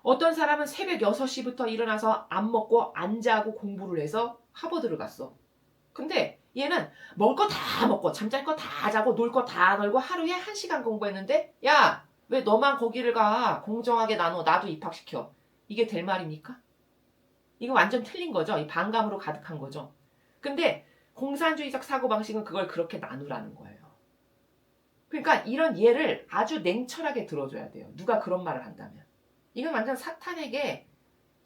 어떤 사람은 새벽 6시부터 일어나서 안 먹고 안 자고 공부를 해서 하버드를 갔어. 근데 얘는 먹을 거 다 먹고 잠잘 거 다 자고 놀 거 다 놀고 하루에 1시간 공부했는데 야, 왜 너만 거기를 가? 공정하게 나눠. 나도 입학시켜. 이게 될 말입니까? 이거 완전 틀린 거죠. 이 반감으로 가득한 거죠. 근데 공산주의적 사고방식은 그걸 그렇게 나누라는 거예요. 그러니까 이런 예를 아주 냉철하게 들어줘야 돼요. 누가 그런 말을 한다면. 이건 완전 사탄에게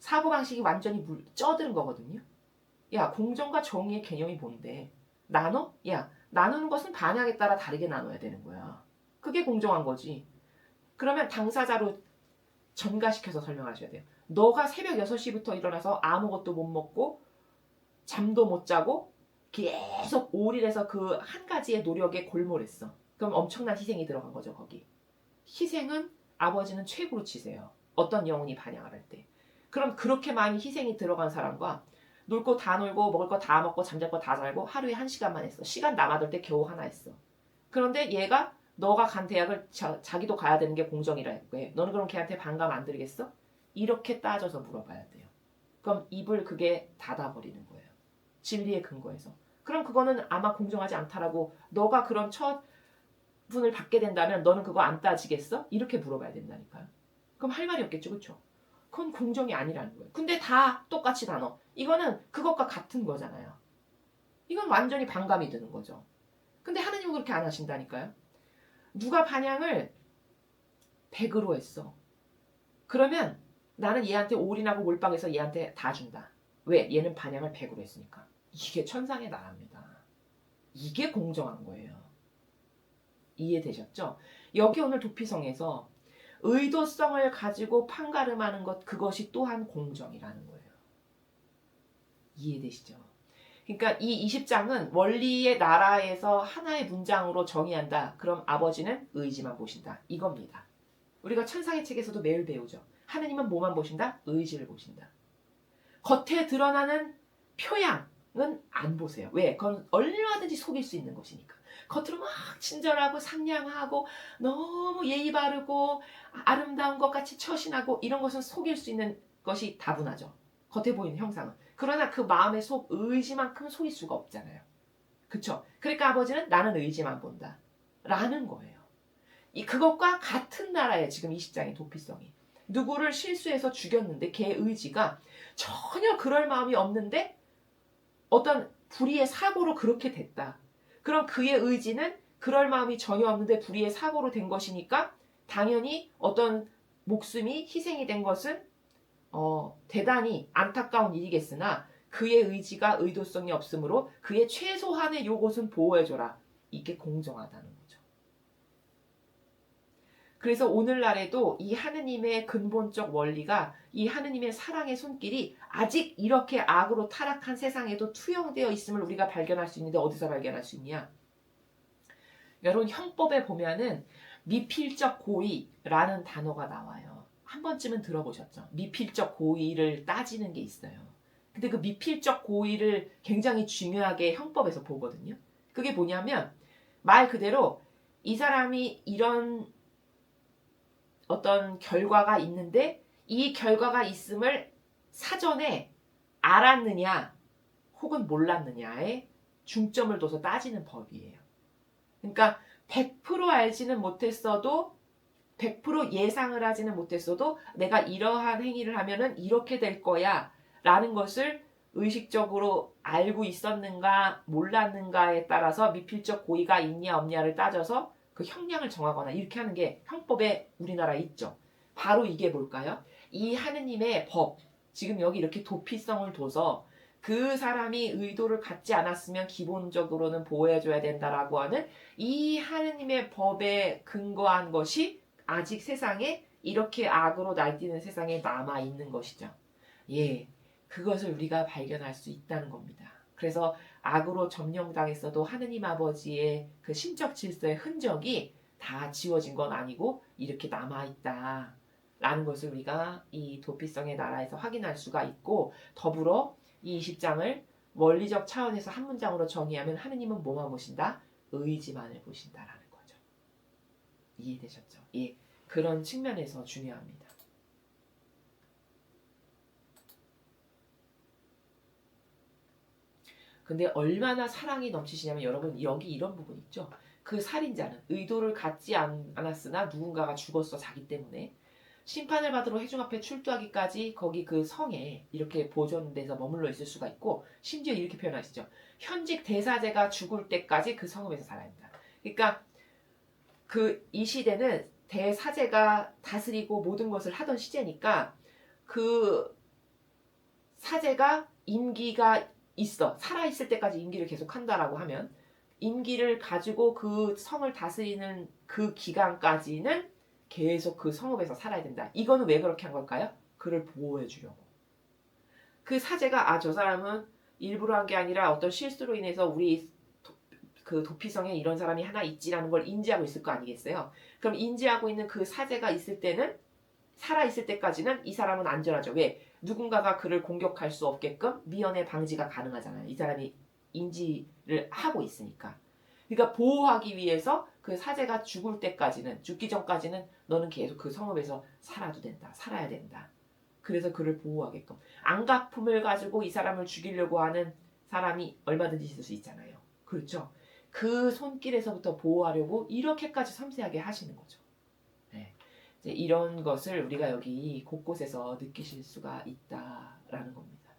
사고방식이 완전히 쪄드는 거거든요. 야, 공정과 정의의 개념이 뭔데? 나눠? 야, 나누는 것은 반향에 따라 다르게 나눠야 되는 거야. 그게 공정한 거지. 그러면 당사자로 전가시켜서 설명하셔야 돼요. 너가 새벽 6시부터 일어나서 아무것도 못 먹고 잠도 못 자고 계속 올인해서 그 한 가지의 노력에 골몰했어. 그럼 엄청난 희생이 들어간 거죠, 거기. 희생은 아버지는 최고로 치세요. 어떤 영혼이 반향을 할 때. 그럼 그렇게 많이 희생이 들어간 사람과 놀 거 다 놀고 먹을 거 다 먹고 잠잘 거 다 자고 하루에 1시간만 했어. 시간 남아돌 때 겨우 하나 했어. 그런데 얘가 너가 간 대학을 자기도 가야 되는 게 공정이라고 해. 너는 그럼 걔한테 반감 안 들겠어? 이렇게 따져서 물어봐야 돼요. 그럼 입을 그게 닫아버리는 거예요. 진리의 근거에서. 그럼 그거는 아마 공정하지 않다라고 너가 그런 처분을 받게 된다면 너는 그거 안 따지겠어? 이렇게 물어봐야 된다니까요. 그럼 할 말이 없겠죠. 그렇죠? 그건 공정이 아니라는 거예요. 근데 다 똑같이 나눠. 이거는 그것과 같은 거잖아요. 이건 완전히 반감이 드는 거죠. 근데 하느님은 그렇게 안 하신다니까요. 누가 반향을 100으로 했어. 그러면 나는 얘한테 올인하고 몰빵해서 얘한테 다 준다. 왜? 얘는 반향을 100으로 했으니까. 이게 천상의 나라입니다. 이게 공정한 거예요. 이해되셨죠? 여기 오늘 도피성에서 의도성을 가지고 판가름하는 것, 그것이 또한 공정이라는 거예요. 이해되시죠? 그러니까 이 20장은 원리의 나라에서 하나의 문장으로 정의한다. 그럼 아버지는 의지만 보신다. 이겁니다. 우리가 천상의 책에서도 매일 배우죠. 하느님은 뭐만 보신다? 의지를 보신다. 겉에 드러나는 표양은 안 보세요. 왜? 그건 얼마든지 속일 수 있는 것이니까. 겉으로 막 친절하고 상냥하고 너무 예의 바르고 아름다운 것 같이 처신하고 이런 것은 속일 수 있는 것이 다분하죠. 겉에 보이는 형상은. 그러나 그 마음의 속 의지만큼 속일 수가 없잖아요. 그쵸? 그러니까 아버지는 나는 의지만 본다. 라는 거예요. 그것과 같은 나라에 지금 20장의 도피성이. 누구를 실수해서 죽였는데 걔의 의지가 전혀 그럴 마음이 없는데 어떤 불의의 사고로 그렇게 됐다. 그럼 그의 의지는 그럴 마음이 전혀 없는데 불의의 사고로 된 것이니까 당연히 어떤 목숨이 희생이 된 것은 대단히 안타까운 일이겠으나 그의 의지가 의도성이 없으므로 그의 최소한의 요것은 보호해줘라. 이게 공정하다는 거죠. 그래서 오늘날에도 이 하느님의 근본적 원리가 이 하느님의 사랑의 손길이 아직 이렇게 악으로 타락한 세상에도 투영되어 있음을 우리가 발견할 수 있는데 어디서 발견할 수 있냐? 여러분 형법에 보면은 미필적 고의라는 단어가 나와요. 한 번쯤은 들어보셨죠? 미필적 고의를 따지는 게 있어요. 근데 그 미필적 고의를 굉장히 중요하게 형법에서 보거든요. 그게 뭐냐면 말 그대로 이 사람이 이런 어떤 결과가 있는데 이 결과가 있음을 사전에 알았느냐 혹은 몰랐느냐에 중점을 둬서 따지는 법이에요. 그러니까 100% 알지는 못했어도 100% 예상을 하지는 못했어도 내가 이러한 행위를 하면은 이렇게 될 거야 라는 것을 의식적으로 알고 있었는가 몰랐는가에 따라서 미필적 고의가 있냐 없냐를 따져서 그 형량을 정하거나 이렇게 하는 게 형법에 우리나라에 있죠. 바로 이게 뭘까요? 이 하느님의 법, 지금 여기 이렇게 도피성을 둬서 그 사람이 의도를 갖지 않았으면 기본적으로는 보호해줘야 된다라고 하는 이 하느님의 법에 근거한 것이 아직 세상에 이렇게 악으로 날뛰는 세상에 남아 있는 것이죠. 예, 그것을 우리가 발견할 수 있다는 겁니다. 그래서 악으로 점령당했어도 하느님 아버지의 그 신적 질서의 흔적이 다 지워진 건 아니고 이렇게 남아 있다. 라는 것을 우리가 이 도피성의 나라에서 확인할 수가 있고 더불어 이 20장을 원리적 차원에서 한 문장으로 정의하면 하느님은 뭐만 보신다? 의지만을 보신다라는 거죠. 이해되셨죠? 예, 그런 측면에서 중요합니다. 근데 얼마나 사랑이 넘치시냐면 여러분 여기 이런 부분 있죠. 그 살인자는 의도를 갖지 않았으나 누군가가 죽었어 자기 때문에 심판을 받으러 회중 앞에 출두하기까지 거기 그 성에 이렇게 보존돼서 머물러 있을 수가 있고 심지어 이렇게 표현하시죠. 현직 대사제가 죽을 때까지 그 성읍에서 살아야 한다. 그러니까 그 이 시대는 대사제가 다스리고 모든 것을 하던 시대니까 그 사제가 임기가 있어. 살아있을 때까지 임기를 계속 한다라고 하면 임기를 가지고 그 성을 다스리는 그 기간까지는 계속 그 성읍에서 살아야 된다. 이거는 왜 그렇게 한 걸까요? 그를 보호해 주려고. 그 사제가 저 사람은 일부러 한 게 아니라 어떤 실수로 인해서 우리 그 도피성에 이런 사람이 하나 있지라는 걸 인지하고 있을 거 아니겠어요? 그럼 인지하고 있는 그 사제가 있을 때는 살아있을 때까지는 이 사람은 안전하죠. 왜? 누군가가 그를 공격할 수 없게끔 미연의 방지가 가능하잖아요. 이 사람이 인지를 하고 있으니까. 그러니까 보호하기 위해서 그 사제가 죽을 때까지는 죽기 전까지는 너는 계속 그 성읍에서 살아도 된다. 살아야 된다. 그래서 그를 보호하게끔. 안가품을 가지고 이 사람을 죽이려고 하는 사람이 얼마든지 있을 수 있잖아요. 그렇죠? 그 손길에서부터 보호하려고 이렇게까지 섬세하게 하시는 거죠. 네. 이제 이런 것을 우리가 여기 곳곳에서 느끼실 수가 있다라는 겁니다.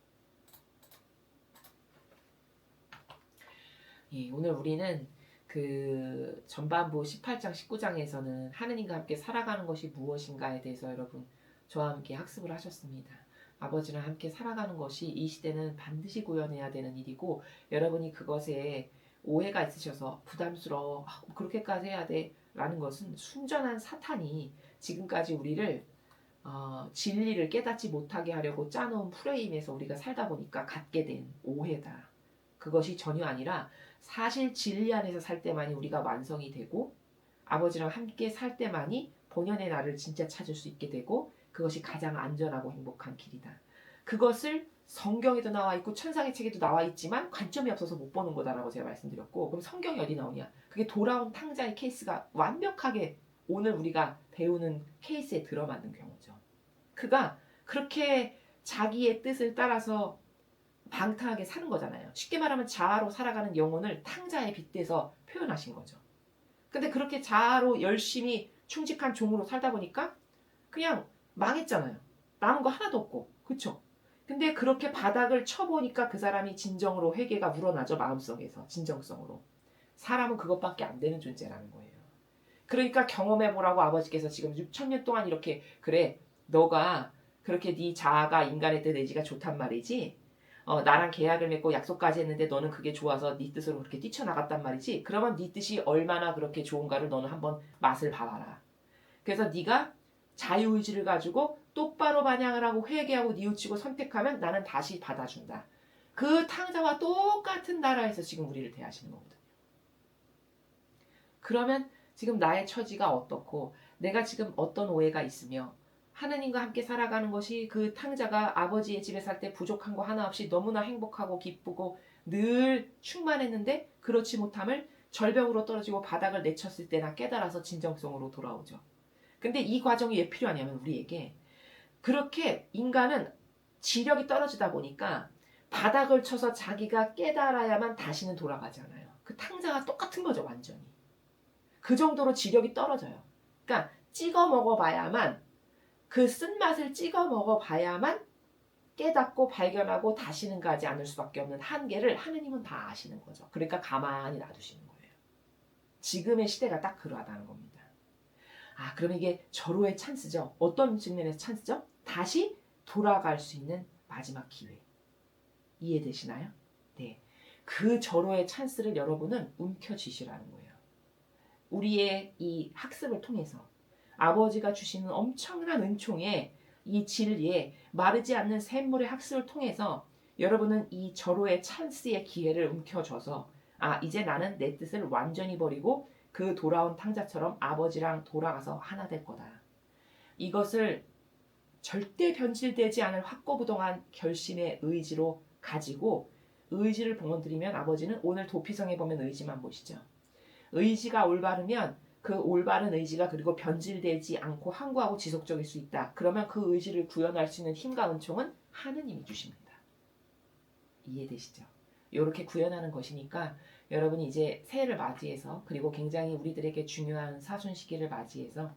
예, 오늘 우리는 그 전반부 18장 19장에서는 하느님과 함께 살아가는 것이 무엇인가에 대해서 여러분 저와 함께 학습을 하셨습니다. 아버지랑 함께 살아가는 것이 이 시대는 반드시 구현해야 되는 일이고 여러분이 그것에 오해가 있으셔서 부담스러워 그렇게까지 해야 돼 라는 것은 순전한 사탄이 지금까지 우리를 진리를 깨닫지 못하게 하려고 짜놓은 프레임에서 우리가 살다 보니까 갖게 된 오해다. 그것이 전혀 아니라 사실 진리 안에서 살 때만이 우리가 완성이 되고 아버지랑 함께 살 때만이 본연의 나를 진짜 찾을 수 있게 되고 그것이 가장 안전하고 행복한 길이다. 그것을 성경에도 나와 있고 천상의 책에도 나와 있지만 관점이 없어서 못 보는 거다라고 제가 말씀드렸고 그럼 성경이 어디 나오냐? 그게 돌아온 탕자의 케이스가 완벽하게 오늘 우리가 배우는 케이스에 들어맞는 경우죠. 그가 그렇게 자기의 뜻을 따라서 방탕하게 사는 거잖아요. 쉽게 말하면 자아로 살아가는 영혼을 탕자에 빗대서 표현하신 거죠. 근데 그렇게 자아로 열심히 충직한 종으로 살다 보니까 그냥 망했잖아요. 남은 거 하나도 없고. 그쵸? 근데 그렇게 바닥을 쳐보니까 그 사람이 진정으로 회개가 우러나죠. 마음속에서. 진정성으로. 사람은 그것밖에 안 되는 존재라는 거예요. 그러니까 경험해보라고 아버지께서 지금 6,000년 동안 이렇게 그래 너가 그렇게 네 자아가 인간의 뜻 의지가 좋단 말이지 나랑 계약을 맺고 약속까지 했는데 너는 그게 좋아서 네 뜻으로 그렇게 뛰쳐나갔단 말이지 그러면 네 뜻이 얼마나 그렇게 좋은가를 너는 한번 맛을 봐봐라. 그래서 네가 자유의지를 가지고 똑바로 반향을 하고 회개하고 뉘우치고 선택하면 나는 다시 받아준다. 그 탕자와 똑같은 나라에서 지금 우리를 대하시는 거거든요. 그러면 지금 나의 처지가 어떻고 내가 지금 어떤 오해가 있으며 하느님과 함께 살아가는 것이 그 탕자가 아버지의 집에 살 때 부족한 거 하나 없이 너무나 행복하고 기쁘고 늘 충만했는데 그렇지 못함을 절벽으로 떨어지고 바닥을 내쳤을 때나 깨달아서 진정성으로 돌아오죠. 근데 이 과정이 왜 필요하냐면 우리에게 그렇게 인간은 지력이 떨어지다 보니까 바닥을 쳐서 자기가 깨달아야만 다시는 돌아가잖아요. 그 탕자가 똑같은 거죠, 완전히. 그 정도로 지력이 떨어져요. 그러니까 찍어 먹어봐야만 그 쓴맛을 찍어 먹어봐야만 깨닫고 발견하고 다시는 가지 않을 수밖에 없는 한계를 하느님은 다 아시는 거죠. 그러니까 가만히 놔두시는 거예요. 지금의 시대가 딱 그러하다는 겁니다. 아, 그럼 이게 절호의 찬스죠. 어떤 측면에서 찬스죠? 다시 돌아갈 수 있는 마지막 기회. 이해되시나요? 네. 그 절호의 찬스를 여러분은 움켜쥐시라는 거예요. 우리의 이 학습을 통해서 아버지가 주시는 엄청난 은총에 이 진리에 마르지 않는 샘물의 학습을 통해서 여러분은 이 절호의 찬스의 기회를 움켜줘서 아, 이제 나는 내 뜻을 완전히 버리고 그 돌아온 탕자처럼 아버지랑 돌아가서 하나 될 거다. 이것을 절대 변질되지 않을 확고부동한 결심의 의지로 가지고 의지를 봉헌드리면 아버지는 오늘 도피성에 보면 의지만 보시죠. 의지가 올바르면 그 올바른 의지가 그리고 변질되지 않고 항구하고 지속적일 수 있다. 그러면 그 의지를 구현할 수 있는 힘과 은총은 하느님이 주십니다. 이해되시죠? 이렇게 구현하는 것이니까 여러분이 이제 새해를 맞이해서 그리고 굉장히 우리들에게 중요한 사순 시기를 맞이해서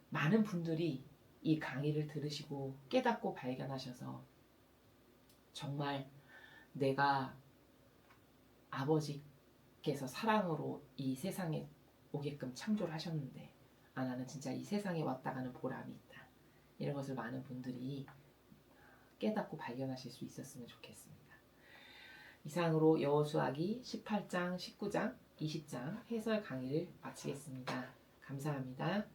많은 분들이 이 강의를 들으시고 깨닫고 발견하셔서 정말 내가 아버지께서 사랑으로 이 세상에 오게끔 창조를 하셨는데 아, 나는 진짜 이 세상에 왔다 가는 보람이 있다. 이런 것을 많은 분들이 깨닫고 발견하실 수 있었으면 좋겠습니다. 이상으로 여호수아기 18장, 19장, 20장 해설 강의를 마치겠습니다. 감사합니다.